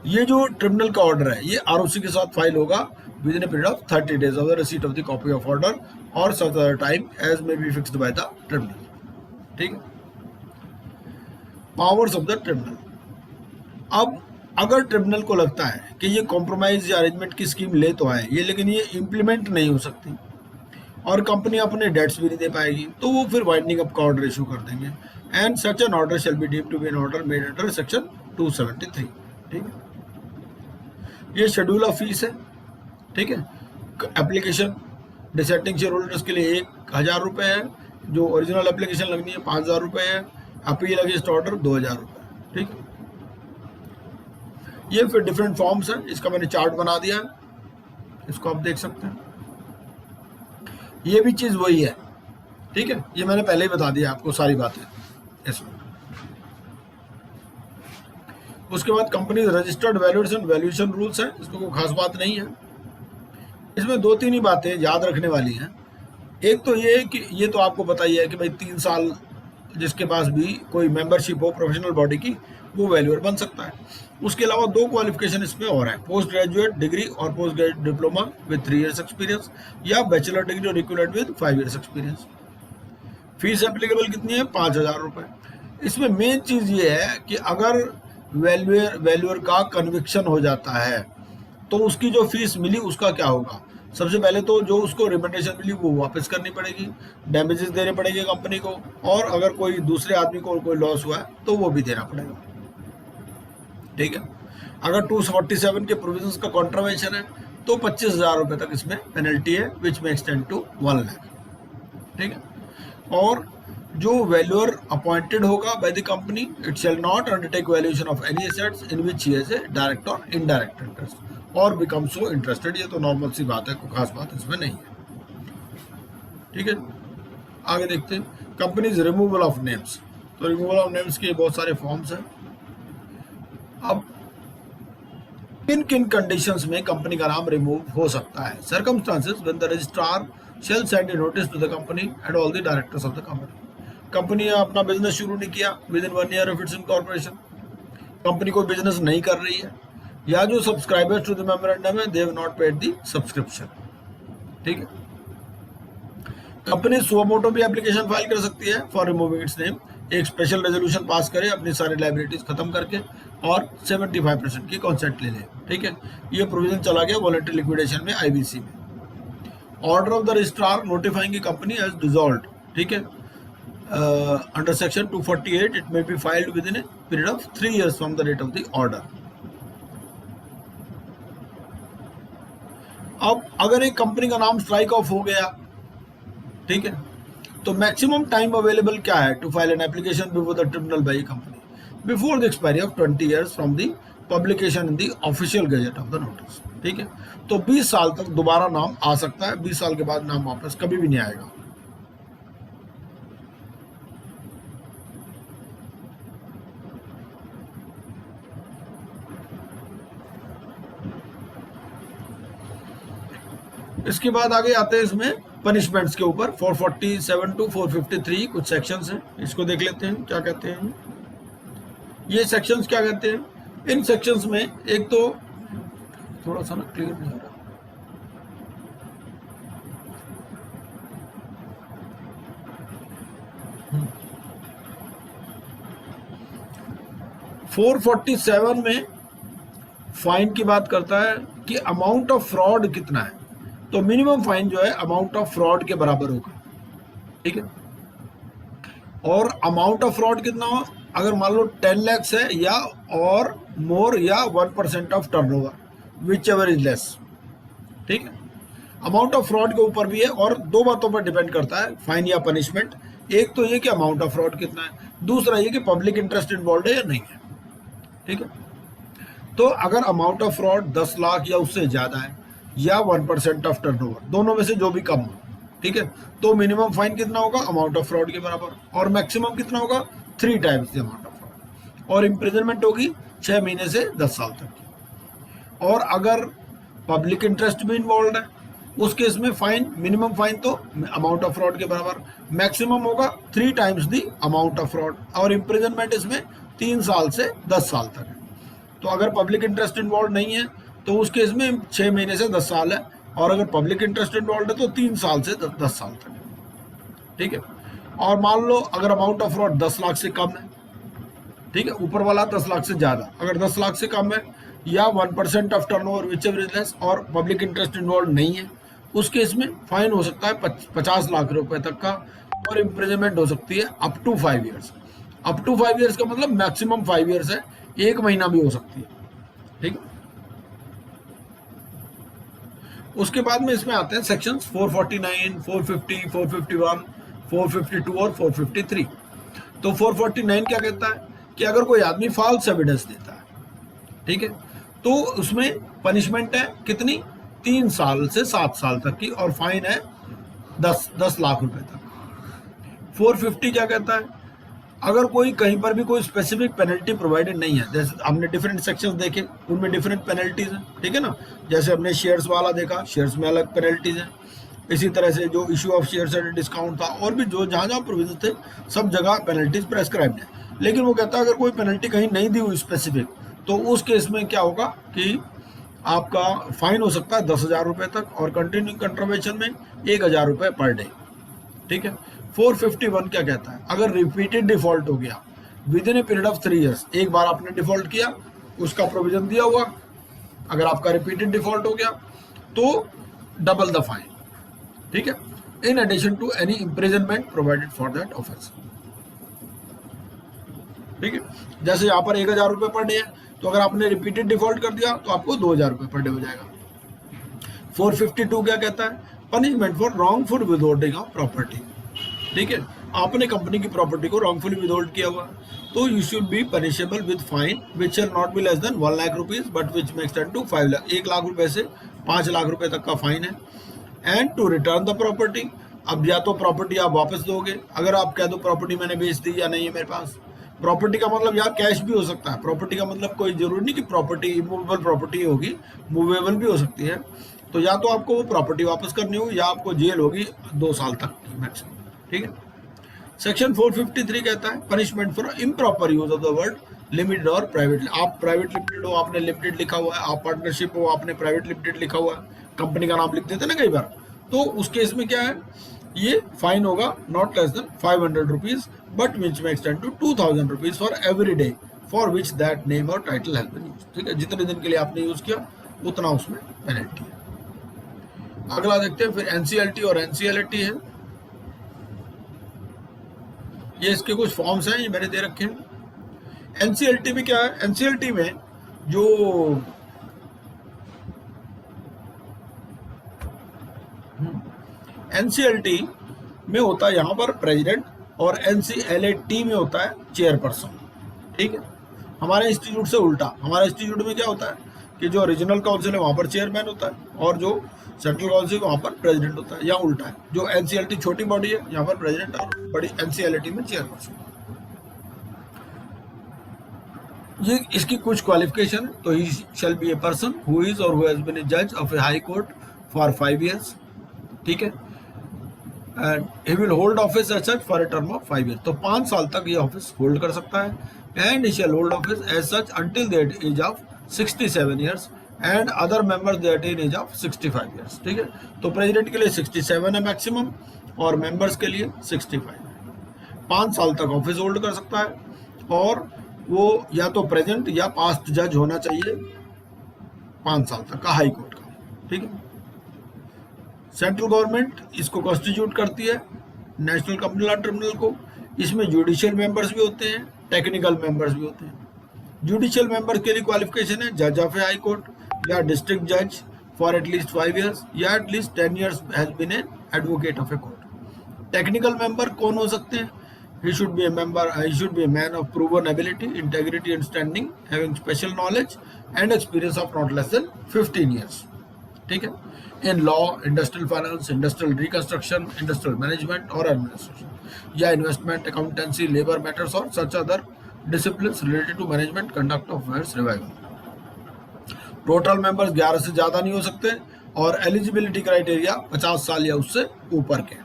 S1: ये जो ट्रिब्यूनल का ऑर्डर है ये ROC के साथ फाइल होगा within a period of 30 days of the receipt of the copy of order और such other time as may be fixed by the tribunal, ठीक है। Powers of the tribunal. अब अगर ट्रिब्यूनल को लगता है कि ये कॉम्प्रोमाइज या अरेंजमेंट की स्कीम ले तो आए ये, लेकिन ये इम्प्लीमेंट नहीं हो सकती और कंपनी अपने डेट्स भी नहीं दे पाएगी, तो वो फिर वाइंडिंग अप का ऑर्डर इशू कर देंगे। And such an order shall be deemed to be an order made under section 273, ठीक है। ये शेड्यूल ऑफ फीस है, ठीक है। एप्लीकेशन डिसेंटिंग शेयर होल्डर्स के लिए 1000 रुपये है, जो ओरिजिनल एप्लीकेशन लगनी है 5000 रुपये है, अपील अगेंस्ट ऑर्डर 2000 रुपये, ठीक है। ये फिर डिफरेंट फॉर्म्स हैं, इसका मैंने चार्ट बना दिया है, इसको आप देख सकते हैं। ये भी चीज वही है, ठीक है, ये मैंने पहले ही बता दिया आपको सारी बातें इसमें। उसके बाद company registered valuers and valuation rules हैं, इसमें कोई खास बात नहीं है। इसमें 2-3 ही बातें याद रखने वाली हैं। एक तो ये है कि ये तो आपको पता ही है कि भाई 3 साल जिसके पास भी कोई मेंबरशिप हो प्रोफेशनल बॉडी की वो वैल्यूअर बन सकता है। उसके अलावा 2 क्वालिफिकेशन इसमें और है, पोस्ट ग्रेजुएट डिग्री और post graduate diploma with 3 years experience या बैचलर डिग्री और equivalent with 5 years experience. Fees applicable कितनी है? 5000 रुपये। इसमें मेन चीज़ ये है कि अगर वैल्यूअर का कन्विक्शन हो जाता है तो उसकी जो फीस मिली उसका क्या होगा? सबसे पहले तो जो उसको रिमेंडेशन मिली वो वापस करनी पड़ेगी, डैमेजेस देने पड़ेंगे कंपनी को, और अगर कोई दूसरे आदमी को कोई लॉस हुआ है तो वो भी देना पड़ेगा, ठीक है। अगर 247 के प्रोविजंस का कॉन्ट्रावेंशन है तो 25,000 रुपये तक इसमें पेनल्टी है, विच में एक्सटेंड टू 1 लाख, ठीक है। और जो वैल्यूअर अपॉइंटेड होगा bye the company it shall not undertake valuation of any assets in which he has a direct और इनडायरेक्ट इंटरेस्ट और बिकम सो इंटरेस्टेड। ये तो नॉर्मल सी बात है, कोई खास बात इसमें नहीं है, ठीक है। आगे देखते हैं कंपनीज रिमूवल ऑफ नेम्स। तो रिमूवल ऑफ नेम्स के बहुत सारे फॉर्म्स हैं। अब किन किन कंडीशंस में कंपनी का नाम रिमूव हो सकता है? Circumstances when the registrar shall send a notice to the company and all the directors of the company. Company ने अपना बिजनेस शुरू नहीं किया within 1 year of its incorporation, company कोई बिजनेस नहीं कर रही है, या जो सब्सक्राइबर्स टू द मेमोरेंडम है they have not paid the subscription, ठीक है। कंपनी सुओ मोटो भी एप्लीकेशन फाइल कर सकती है फॉर रिमूविंग इट्स नेम, एक स्पेशल रेजोल्यूशन पास करे अपनी सारी लाइबिलिटीज खत्म करके और 75% की कॉन्सेंट ले ले, ठीक है। ये प्रोविजन चला गया वॉलंटरी लिक्विडेशन में, IBC में। Order of the registrar notifying की कंपनी एज डिसॉल्व्ड, ठीक है, under section 248 it may be filed within a period of 3 years from the date of the order. अब अगर एक कंपनी का नाम स्ट्राइक ऑफ हो गया, ठीक है, तो मैक्सिमम टाइम अवेलेबल क्या है to file an application before the tribunal by company? Before the expiry of 20 years from the publication in the official gazette of the notice, ठीक है। तो 20 साल तक दोबारा नाम आ सकता है, 20 साल के बाद नाम वापस कभी भी नहीं आएगा। इसके बाद आगे आते हैं इसमें पनिशमेंट्स के ऊपर 447 टू 453 कुछ सेक्शंस हैं, इसको देख लेते हैं क्या कहते हैं। ये सेक्शंस क्या कहते हैं, इन सेक्शंस में एक तो थोड़ा सा ना क्लियर नहीं हो रहा, 447 में फाइन की बात करता है कि अमाउंट ऑफ फ्रॉड कितना है, तो मिनिमम फाइन जो है अमाउंट ऑफ फ्रॉड के बराबर होगा, ठीक है। और अमाउंट ऑफ फ्रॉड कितना हो, अगर मान लो 10 lakhs है या और मोर या 1% of turnover, which ever is less, ठीक है। अमाउंट ऑफ फ्रॉड के ऊपर भी है और दो बातों पर डिपेंड करता है फाइन या पनिशमेंट, एक तो ये कि अमाउंट ऑफ फ्रॉड कितना है, दूसरा ये कि पब्लिक इंटरेस्ट इन्वॉल्व है या नहीं है, ठीक है। तो अगर अमाउंट ऑफ फ्रॉड 10 लाख या उससे ज्यादा है या 1% ऑफ टर्नओवर, दोनों में से जो भी कम हो, ठीक है, तो मिनिमम फाइन कितना होगा अमाउंट ऑफ फ्रॉड के बराबर, और मैक्सिमम कितना होगा 3 times the amount of fraud, और इम्प्रिजनमेंट होगी 6 महीने से 10 साल तक की। और अगर पब्लिक इंटरेस्ट भी इन्वॉल्व है उस केस में फाइन, मिनिमम फाइन तो अमाउंट ऑफ फ्रॉड के बराबर, मैक्सिमम होगा 3 times the amount of fraud, और इम्प्रिजनमेंट इसमें 3 साल से 10 साल तक है। तो अगर पब्लिक इंटरेस्ट इन्वॉल्व नहीं है तो उस केस में 6 महीने से 10 साल है, और अगर पब्लिक इंटरेस्ट इन्वॉल्व है तो 3 साल से 10 साल तक है, ठीक है। और मान लो अगर अमाउंट ऑफ फ्रॉड 10 लाख से कम है, ठीक है, ऊपर वाला 10 लाख से ज्यादा, अगर 10 लाख से कम है या 1% of turnover which ever is less, और पब्लिक इंटरेस्ट इन्वॉल्व नहीं है, उस केस में फाइन हो सकता है 50 लाख रुपए तक का, और इम्प्रिजनमेंट हो सकती है up to 5 years। Up to 5 years का मतलब मैक्सिमम 5 years है, 1 महीना भी हो सकती है, ठीक है। उसके बाद में इसमें आते हैं सेक्शंस 449, 450, 451, 452 और 453। तो 449 क्या कहता है कि अगर कोई आदमी फॉल्स एविडेंस देता है, ठीक है, तो उसमें पनिशमेंट है कितनी, 3 साल से 7 साल तक की, और फाइन है 10 लाख रुपए तक। 450 क्या कहता है, अगर कोई कहीं पर भी कोई स्पेसिफिक पेनल्टी प्रोवाइडेड नहीं है, जैसे हमने डिफरेंट सेक्शंस देखे उनमें डिफरेंट पेनल्टीज हैं, ठीक है ना, जैसे हमने शेयर्स वाला देखा, शेयर्स में अलग पेनल्टीज हैं, इसी तरह से जो issue of shares at discount था, और भी जो जहाँ जहाँ प्रोविजन थे सब जगह पेनल्टीज प्रेस्क्राइब्ड है। लेकिन वो कहता है अगर कोई पेनल्टी कहीं नहीं दी हुई स्पेसिफिक, तो उस केस में क्या होगा कि आपका फाइन हो सकता है 10,000 रुपये तक, और कंटिन्यूइंग कंट्रावेंशन में 1,000 रुपये पर डे, ठीक है। 451 क्या कहता है, अगर रिपीटेड डिफॉल्ट हो गया with in a period of 3 years, एक बार आपने डिफॉल्ट किया उसका प्रोविजन दिया हुआ, अगर आपका रिपीटेड डिफॉल्ट हो गया तो डबल द फाइन, ठीक है, in addition to any imprisonment provided for that offence, ठीक है। जैसे यहाँ पर 1,000 रुपये पर डे है, तो अगर आपने रिपीटेड डिफॉल्ट कर दिया तो आपको 2,000 रुपये पर डे हो जाएगा। 452 क्या कहता है, punishment for wrongful withholding of property, ठीक है, आपने कंपनी की प्रॉपर्टी को रॉन्गफुली विदहोल्ड किया हुआ, तो you should be punishable with fine which shall not be less than 1 lakh rupees but which may extend to 5 lakh, 1 lakh रुपए से 5 लाख रुपए तक का फाइन है। And to return the property, अब या तो प्रॉपर्टी आप वापस दोगे, अगर आप कह दो प्रॉपर्टी मैंने बेच दी या नहीं है मेरे पास, प्रॉपर्टी का मतलब यार कैश भी हो सकता है, प्रॉपर्टी का मतलब कोई जरूरी नहीं कि प्रॉपर्टी इमूवेबल प्रॉपर्टी होगी, मूवेबल भी हो सकती है, तो या तो आपको वो प्रॉपर्टी वापस करनी होगी या आपको जेल होगी 2 साल तक की मैक्सिमम, ठीक है। सेक्शन 453 कहता है punishment for improper use of the word limited और प्राइवेट, आप प्राइवेट लिमिटेड हो आपने लिमिटेड लिखा हुआ है, आप पार्टनरशिप हो आपने प्राइवेट लिमिटेड लिखा हुआ है, कंपनी का नाम लिख देते ना कई बार, तो उस केस में क्या है, ये फाइन होगा not less than 500 rupees but which may extend to 2,000 rupees for every day for which that name और टाइटल हैज बीन यूज्ड, ठीक है, जितने दिन के लिए आपने यूज किया उतना उसमें पेनल्टी है। अगला देखते हैं फिर एनसीएलटी और एनसीएलटी है, ये इसके कुछ फॉर्म्स हैं, ये मैंने दे रखे हैं। एनसीएलटी में क्या है, एनसीएलटी में जो एनसीएलटी में होता है यहाँ पर प्रेसिडेंट, और एनसीएलटी में होता है चेयरपर्सन, ठीक है। हमारे इंस्टीट्यूट से उल्टा, हमारे इंस्टीट्यूट में क्या होता है कि जो रीजनल काउंसिल है वहाँ पर चेयरमैन होता है, और जो सेंट्रल काउंसिल वहाँ पर प्रेसिडेंट होता है, या उल्टा है, जो एनसीएलटी छोटी बॉडी है यहाँ पर प्रेसिडेंट, और बड़ी एनसीएलटी में चेयरपर्सन। ये इसकी कुछ क्वालिफिकेशन, तो he shall be a person who is और हु हैज बीन ए जज of a high court for 5 years, ठीक है, and he will hold office as such for a term of 5 years। तो 5 साल तक ये ऑफिस होल्ड कर सकता है, and he shall hold office as such until the age of 67 years and other members the attain age of 65 years, ठीक है। तो प्रेसिडेंट के लिए 67 है मैक्सिमम और मेंबर्स के लिए 65 है। 5 साल तक ऑफिस होल्ड कर सकता है, और वो या तो प्रेजेंट या पास्ट जज होना चाहिए 5 साल तक का हाई कोर्ट का, ठीक है। सेंट्रल गवर्नमेंट इसको कॉन्स्टिट्यूट करती है, नेशनल कंपनी लॉ ट्रिब्यूनल को। इसमें जुडिशियल मेंबर्स भी होते हैं, टेक्निकल मेंबर्स भी होते हैं। जुडिशियल मेंबर के लिए क्वालिफिकेशन है जज ऑफ ए हाई कोर्ट या डिस्ट्रिक्ट जज फॉर एटलीस्ट 5 years या at least 10 years has been an advocate of a court. Technical member कौन हो सकते हैं? He should be a member. He should be a man of proven ability, integrity, and standing, having special knowledge and experience of not less than 15 years. ठीक है? In law, industrial finance, industrial reconstruction, industrial management or administration, या investment, accountancy, labor matters or such other disciplines related to management, conduct of affairs, revival. Total members 11 से ज़्यादा नहीं हो सकते, और eligibility criteria 50 साल या उससे ऊपर के,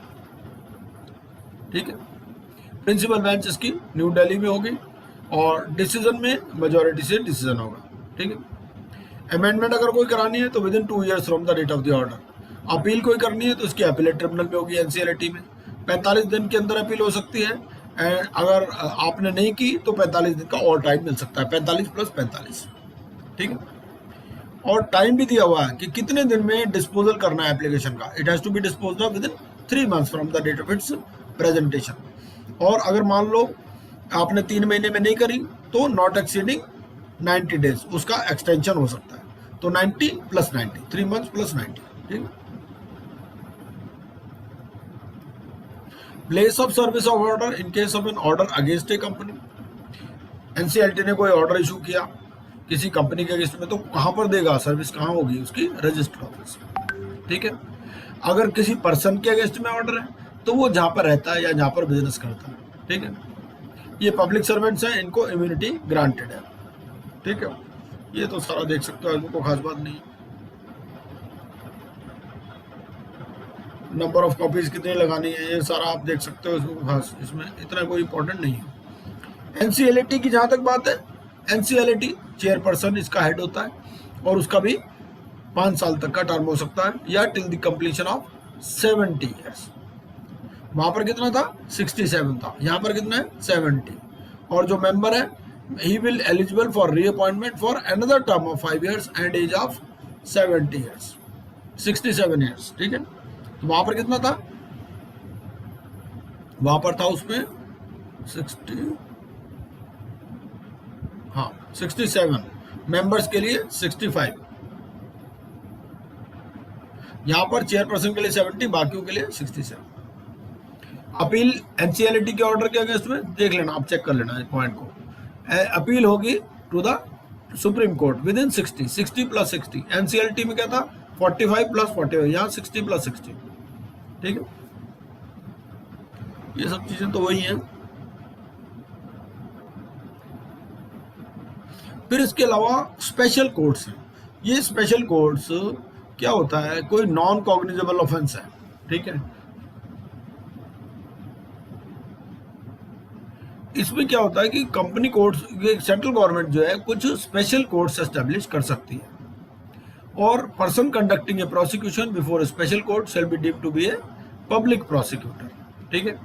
S1: ठीक है। प्रिंसिपल बेंच इसकी न्यू दिल्ली में होगी, और डिसीजन में मेजॉरिटी से डिसीजन होगा, ठीक है। अमेंडमेंट अगर कोई करानी है तो within 2 years from the date of the order. Appeal कोई करनी है तो इसकी अपीलेट ट्रिब्यूनल में होगी, एनसीएलटी में। 45 दिन के अंदर अपील हो सकती है, एंड अगर आपने नहीं की तो 45 दिन का और टाइम मिल सकता है, 45 + 45, ठीक है। और टाइम भी दिया हुआ है कि कितने दिन में डिस्पोजल करना है एप्लीकेशन का। It has to be disposed of within 3 months from the date of its presentation. और अगर मान लो आपने 3 महीने में नहीं करी तो नॉट एक्सीडिंग 90 days उसका एक्सटेंशन हो सकता है। तो 90 + 90, 3 months + 90, ठीक है। Place of service of order in case of an order against a company. NCLT ने कोई ऑर्डर इशू किया किसी कंपनी के अगेंस्ट में, तो कहां पर देगा सर्विस, कहां होगी? उसकी रजिस्टर्ड ऑफिस, ठीक है। अगर किसी पर्सन के अगेंस्ट में ऑर्डर है तो वो जहां पर रहता है या जहां पर बिजनेस करता है, ठीक है। ये पब्लिक सर्वेंट्स हैं, इनको इम्यूनिटी ग्रांटेड है, ठीक है। ये तो सारा देख सकते हो, इनको खास बात नहीं। नंबर ऑफ कॉपीज कितनी लगानी है ये सारा आप देख सकते हो, इसको खास इसमें इतना कोई इंपॉर्टेंट नहीं है। एनसीएलटी की जहां तक बात है, एनसीएलटी चेयरपर्सन इसका हेड होता है, और उसका भी 5 साल तक का टर्म हो सकता है, या till the completion of 70 years। वहां पर कितना था? 67 था, यहाँ पर कितना है? 70। और जो मेंबर है, he will eligible for reappointment for another term of 5 years and age of 70 years, 67 years, ठीक है। तो वहां पर कितना था? वहां पर था उसमें 67 मेंबर्स के लिए 65, यहां पर चेयरपर्सन के लिए 70, बाकियों के लिए 67। अपील एनसीएलटी के ऑर्डर के अगेंस्ट में देख लेना, आप चेक कर लेना इस पॉइंट को। अपील होगी to the supreme court within 60 + 60। NCLT में क्या था? 45 + 45, यहाँ 60 + 60, ठीक है। ये सब चीजें तो वही हैं। फिर इसके अलावा स्पेशल कोर्ट्स हैं। ये स्पेशल कोर्ट्स क्या होता है? कोई नॉन कॉग्निजेबल ऑफेंस है, ठीक है। इसमें क्या होता है कि कंपनी कोर्ट्स, सेंट्रल गवर्नमेंट जो है कुछ स्पेशल कोर्ट्स एस्टेब्लिश कर सकती है, और person conducting a prosecution before a special court shall be deemed to be a public prosecutor, ठीक है।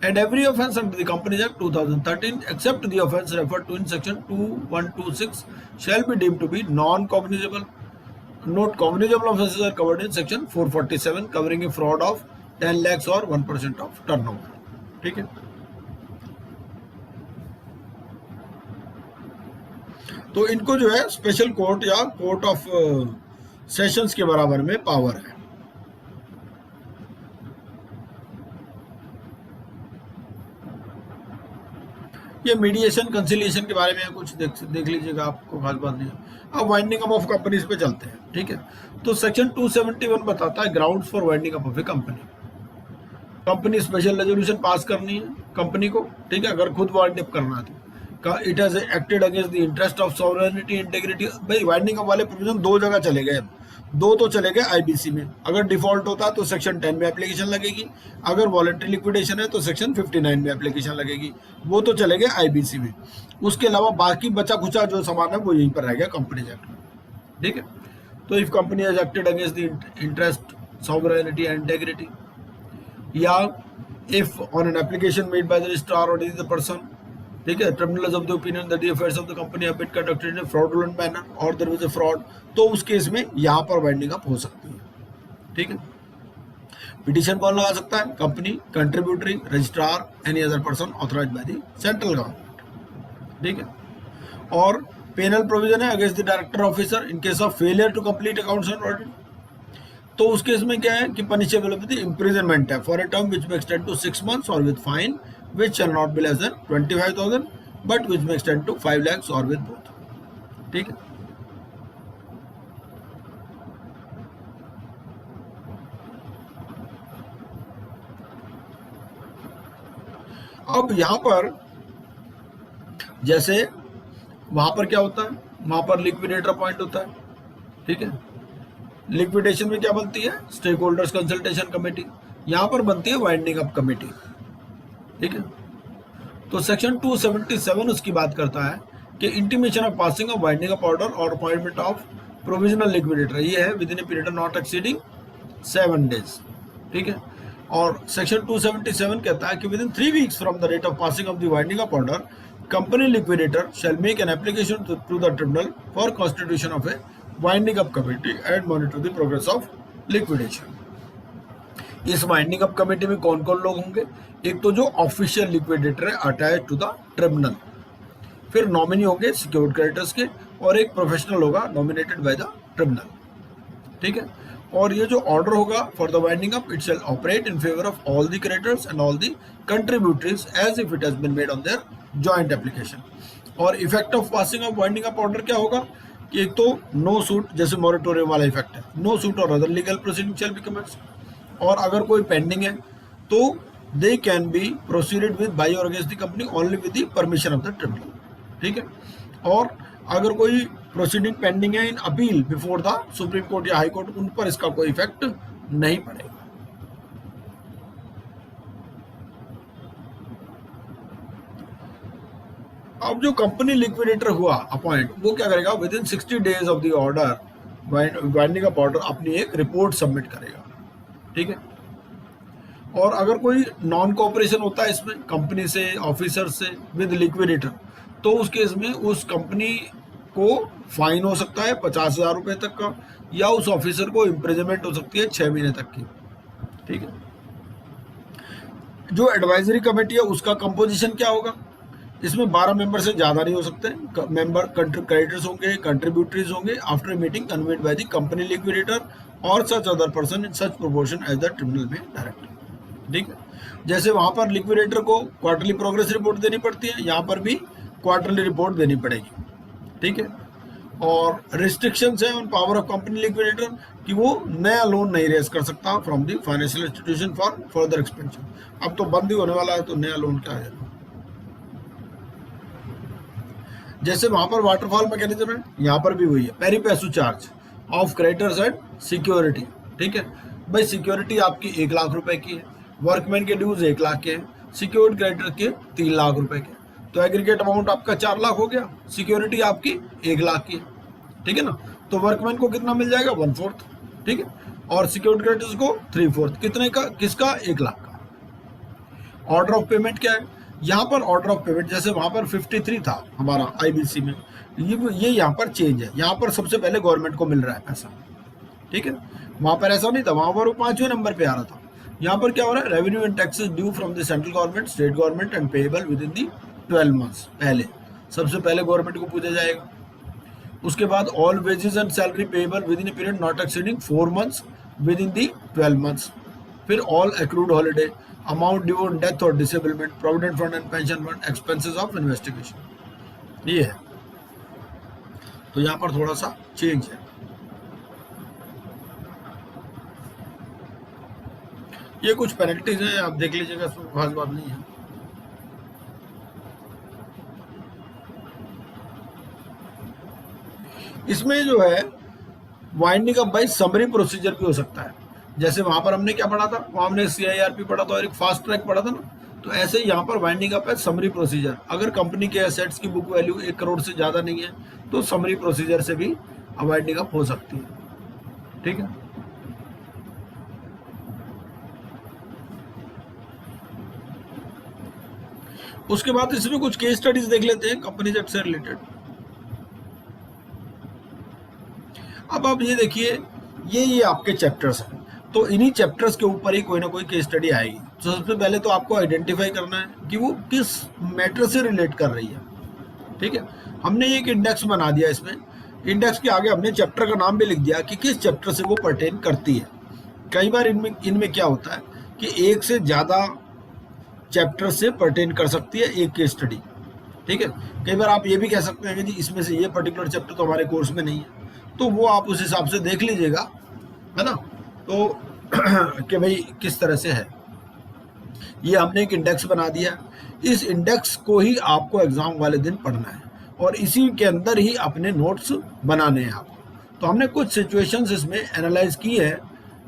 S1: And every offence under the companies act 2013 except the offence referred to in section 2126 shall be deemed to be non cognizable. Note, cognizable offences are covered in section 447 covering a fraud of 10 lakhs और 1% ऑफ टर्नओवर, ठीक है। तो इनको जो है स्पेशल कोर्ट या कोर्ट ऑफ सेशंस के बराबर में पावर है। ये मीडिएशन कंसिलिएशन के बारे में कुछ देख लीजिएगा, आपको खास बात नहीं है। अब वाइंडिंग अप ऑफ कंपनीज पे चलते हैं, ठीक है। तो सेक्शन 271 बताता है grounds for winding up of a company. Company special resolution pass करनी है कंपनी को, ठीक है, अगर खुद वाइंड अप करना है तो। It has acted against the interest of sovereignty integrity. भाई वाइंडिंग अप वाले प्रोविजन दो जगह चले गए, दो तो चले गए आईबीसी में। अगर डिफॉल्ट होता तो सेक्शन 10 में एप्लीकेशन लगेगी, अगर वॉलंटरी लिक्विडेशन है तो सेक्शन 59 में एप्लीकेशन लगेगी। वो तो चले गए आईबीसी में। उसके अलावा बाकी बचा खुचा जो सामान है वो यहीं पर रह गया कंपनीज एक्ट में। ठीक है, तो if company has acted against the interest sovereignty and integrity, या if on an application made by the registrar और द पर्सन, ठीक है, tribunal is of the opinion that the affairs of the company have been conducted in a fraudulent manner और देयर वाज अ फ्रॉड, तो उस केस में यहां पर वाइंडिंग अप हो सकती है। ठीक है, पिटीशन कौन लगा सकता है? Company, contributory, registrar, any other person authorised by the central government. ठीक है, और पेनल प्रोविजन है against the director officer in case of failure to complete accounts and audit. तो उस केस में क्या है कि पनिशेबल विद इंप्रिजनमेंट है for a term which may extend to 6 months और with fine which shall not be less than 25,000 but which may extend to 5 lakhs or with both। ठीक है, अब यहां पर जैसे वहां पर क्या होता है, वहां पर लिक्विडेटर अपॉइंट होता है। ठीक है, लिक्विडेशन में क्या बनती है? Stakeholders consultation committee. यहां पर बनती है वाइंडिंग अप कमेटी। ठीक है, तो सेक्शन 277 उसकी बात करता है कि intimation of passing of winding up order और अपॉइंटमेंट ऑफ प्रोविजनल लिक्विडेटर, ये है within a period not exceeding 7 days। ठीक है, और सेक्शन 277 कहता है कि within 3 weeks from the date of passing of the winding up order, company liquidator shall make an application to the tribunal for constitution of a winding up committee and monitor the progress of liquidation. इस वाइंडिंग अप कमेटी में कौन कौन लोग होंगे? एक तो जो ऑफिशियल लिक्विडेटर है अटैच टू द ट्रिब्यूनल, फिर नॉमिनी होंगे सिक्योर्ड क्रेडिटर्स के, और एक प्रोफेशनल होगा नॉमिनेटेड बाय द ट्रिब्यूनल। ठीक है, और ये जो ऑर्डर होगा for the winding up, it shall operate in favour of all the creditors and all the contributories as if it has been made on their joint application. और effect of passing of winding up order क्या होगा कि एक तो नो सूट, जैसे मॉरेटोरियम वाला इफेक्ट है, नो सूट और other legal proceeding shall be commenced, और अगर कोई पेंडिंग है तो they can be proceeded with by और against the company only with the permission of the tribunal. ठीक है, और अगर कोई प्रोसीडिंग पेंडिंग है in appeal before the supreme court या हाई कोर्ट, उन पर इसका कोई इफेक्ट नहीं पड़ेगा। अब जो कंपनी लिक्विडेटर हुआ अपॉइंट, वो क्या करेगा? With in 60 days of the order, winding up order, अपनी एक रिपोर्ट सबमिट करेगा। ठीक है, और अगर कोई नॉन कोऑपरेशन होता है इसमें कंपनी से, ऑफिसर से विद लिक्विडेटर, तो उस केस में उस कंपनी को फाइन हो सकता है 50,000 रुपए तक का, या उस ऑफिसर को इम्प्रिजनमेंट हो सकती है 6 महीने तक की। ठीक है, जो एडवाइजरी कमेटी है उसका कंपोजिशन क्या होगा? इसमें 12 मेंबर से ज्यादा नहीं हो सकते। मेंबर क्रेडिटर्स होंगे, कंट्रीब्यूटरीज होंगे, after meeting conveyed by the company liquidator और such other person in such proportion as the tribunal में डायरेक्ट। ठीक है, जैसे वहां पर लिक्विडेटर को क्वार्टरली प्रोग्रेस रिपोर्ट देनी पड़ती है, यहाँ पर भी क्वार्टरली रिपोर्ट देनी पड़ेगी। ठीक है, और रिस्ट्रिक्शंस है on power of company liquidator कि वो नया लोन नहीं रेज कर सकता from the financial institution for further expansion. अब तो बंद ही होने वाला है, तो नया लोन क्या है? जैसे वहां पर वाटरफॉल मैकेनिज्म है, यहाँ पर भी वही है, pari passu charge of creditors and security. ठीक है भाई, सिक्योरिटी आपकी 1 लाख रुपए की है, वर्कमैन के ड्यूज 1 लाख के हैं, सिक्योर्ड क्रेडिटर के 3 लाख रुपए के, तो एग्रीगेट अमाउंट आपका 4 लाख हो गया, सिक्योरिटी आपकी 1 लाख की है। ठीक है ना, तो वर्कमैन को कितना मिल जाएगा? 1/4। ठीक है, और सिक्योर्ड क्रेडिटर्स को 3/4। कितने का? किसका? 1 लाख का। ऑर्डर ऑफ पेमेंट क्या है? यहाँ पर ऑर्डर ऑफ पेमेंट, जैसे वहां पर 53 था हमारा आईबीसी में, ये यहाँ पर चेंज है। यहाँ पर सबसे पहले गवर्नमेंट को मिल रहा है पैसा। ठीक है, वहां पर ऐसा नहीं था, वहां पर वो 5वें नंबर पे आ रहा था। यहाँ पर क्या हो रहा है? Revenue and taxes due from the central government, state government and payable within the 12 months। पहले सबसे पहले गवर्नमेंट को पूछा जाएगा। उसके बाद all wages and salary payable within a period not exceeding 4 months within the 12 months। फिर all accrued holiday, amount due on death और disablement, provident fund and pension fund, expenses of investigation. ये है, तो यहाँ पर थोड़ा सा चेंज है। ये कुछ पेनल्टीज हैं, आप देख लीजिएगा, खास बात नहीं है। इसमें जो है winding up by summary procedure भी हो सकता है। जैसे वहां पर हमने क्या पढ़ा था, वहां हमने CIRP पढ़ा था और एक फास्ट ट्रैक पढ़ा था ना, तो ऐसे ही यहाँ पर वाइंडिंग अप है समरी प्रोसीजर। अगर कंपनी के एसेट्स की बुक वैल्यू 1 करोड़ से ज्यादा नहीं है तो समरी प्रोसीजर से भी वाइंडिंग अप हो सकती है। ठीक है, उसके बाद इसमें कुछ केस स्टडीज देख लेते हैं कंपनीज एक्ट से रिलेटेड। अब आप ये देखिए, ये आपके चैप्टर्स हैं, तो इन्हीं चैप्टर्स के ऊपर ही कोई ना कोई केस स्टडी आएगी। तो सबसे पहले तो आपको आइडेंटिफाई करना है कि वो किस मैटर से रिलेट कर रही है। ठीक है, हमने एक इंडेक्स बना दिया, इसमें इंडेक्स के आगे हमने चैप्टर का नाम भी लिख दिया कि किस चैप्टर से वो पर्टेन करती है। कई बार इनमें क्या होता है कि एक से ज़्यादा चैप्टर से पर्टेन कर सकती है एक केस स्टडी। ठीक है, कई बार आप ये भी कह सकते हैं कि जी इसमें से ये पर्टिकुलर चैप्टर तो हमारे कोर्स में नहीं है, तो वो आप उस हिसाब से देख लीजिएगा, है ना। तो कि भाई किस तरह से है। ये हमने एक इंडेक्स बना दिया, इस इंडेक्स को ही आपको एग्जाम वाले दिन पढ़ना है और इसी के अंदर ही अपने नोट्स बनाने हैं आपको। तो हमने कुछ सिचुएशंस इसमें एनालाइज की है।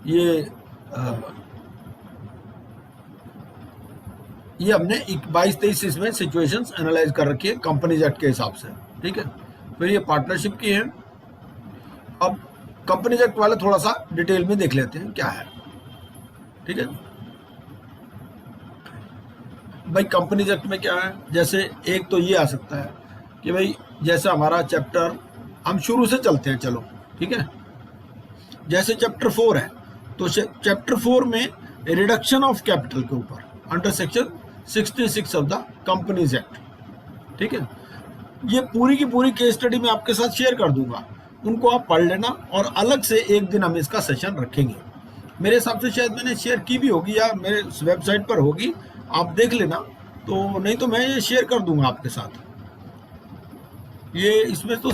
S1: ये हमने 22-23 इसमें सिचुएशंस एनालाइज कर रखी है कंपनीज एक्ट के हिसाब से। ठीक है, फिर ये पार्टनरशिप की है। अब कंपनीज एक्ट वाले थोड़ा सा डिटेल में देख लेते हैं क्या है। ठीक है भाई, कंपनीज एक्ट में क्या है, जैसे एक तो ये आ सकता है कि भाई जैसे हमारा चैप्टर, हम शुरू से चलते हैं चलो। ठीक है, जैसे चैप्टर 4 है, तो चैप्टर 4 में रिडक्शन ऑफ कैपिटल के ऊपर under section 66 of the companies act. ठीक है, ये पूरी की पूरी केस स्टडी मैं आपके साथ शेयर कर दूंगा, उनको आप पढ़ लेना और अलग से एक दिन हम इसका सेशन रखेंगे। मेरे हिसाब से शायद मैंने शेयर की भी होगी या मेरे वेबसाइट पर होगी, आप देख लेना। तो नहीं तो मैं ये शेयर कर दूंगा आपके साथ। ये इसमें तो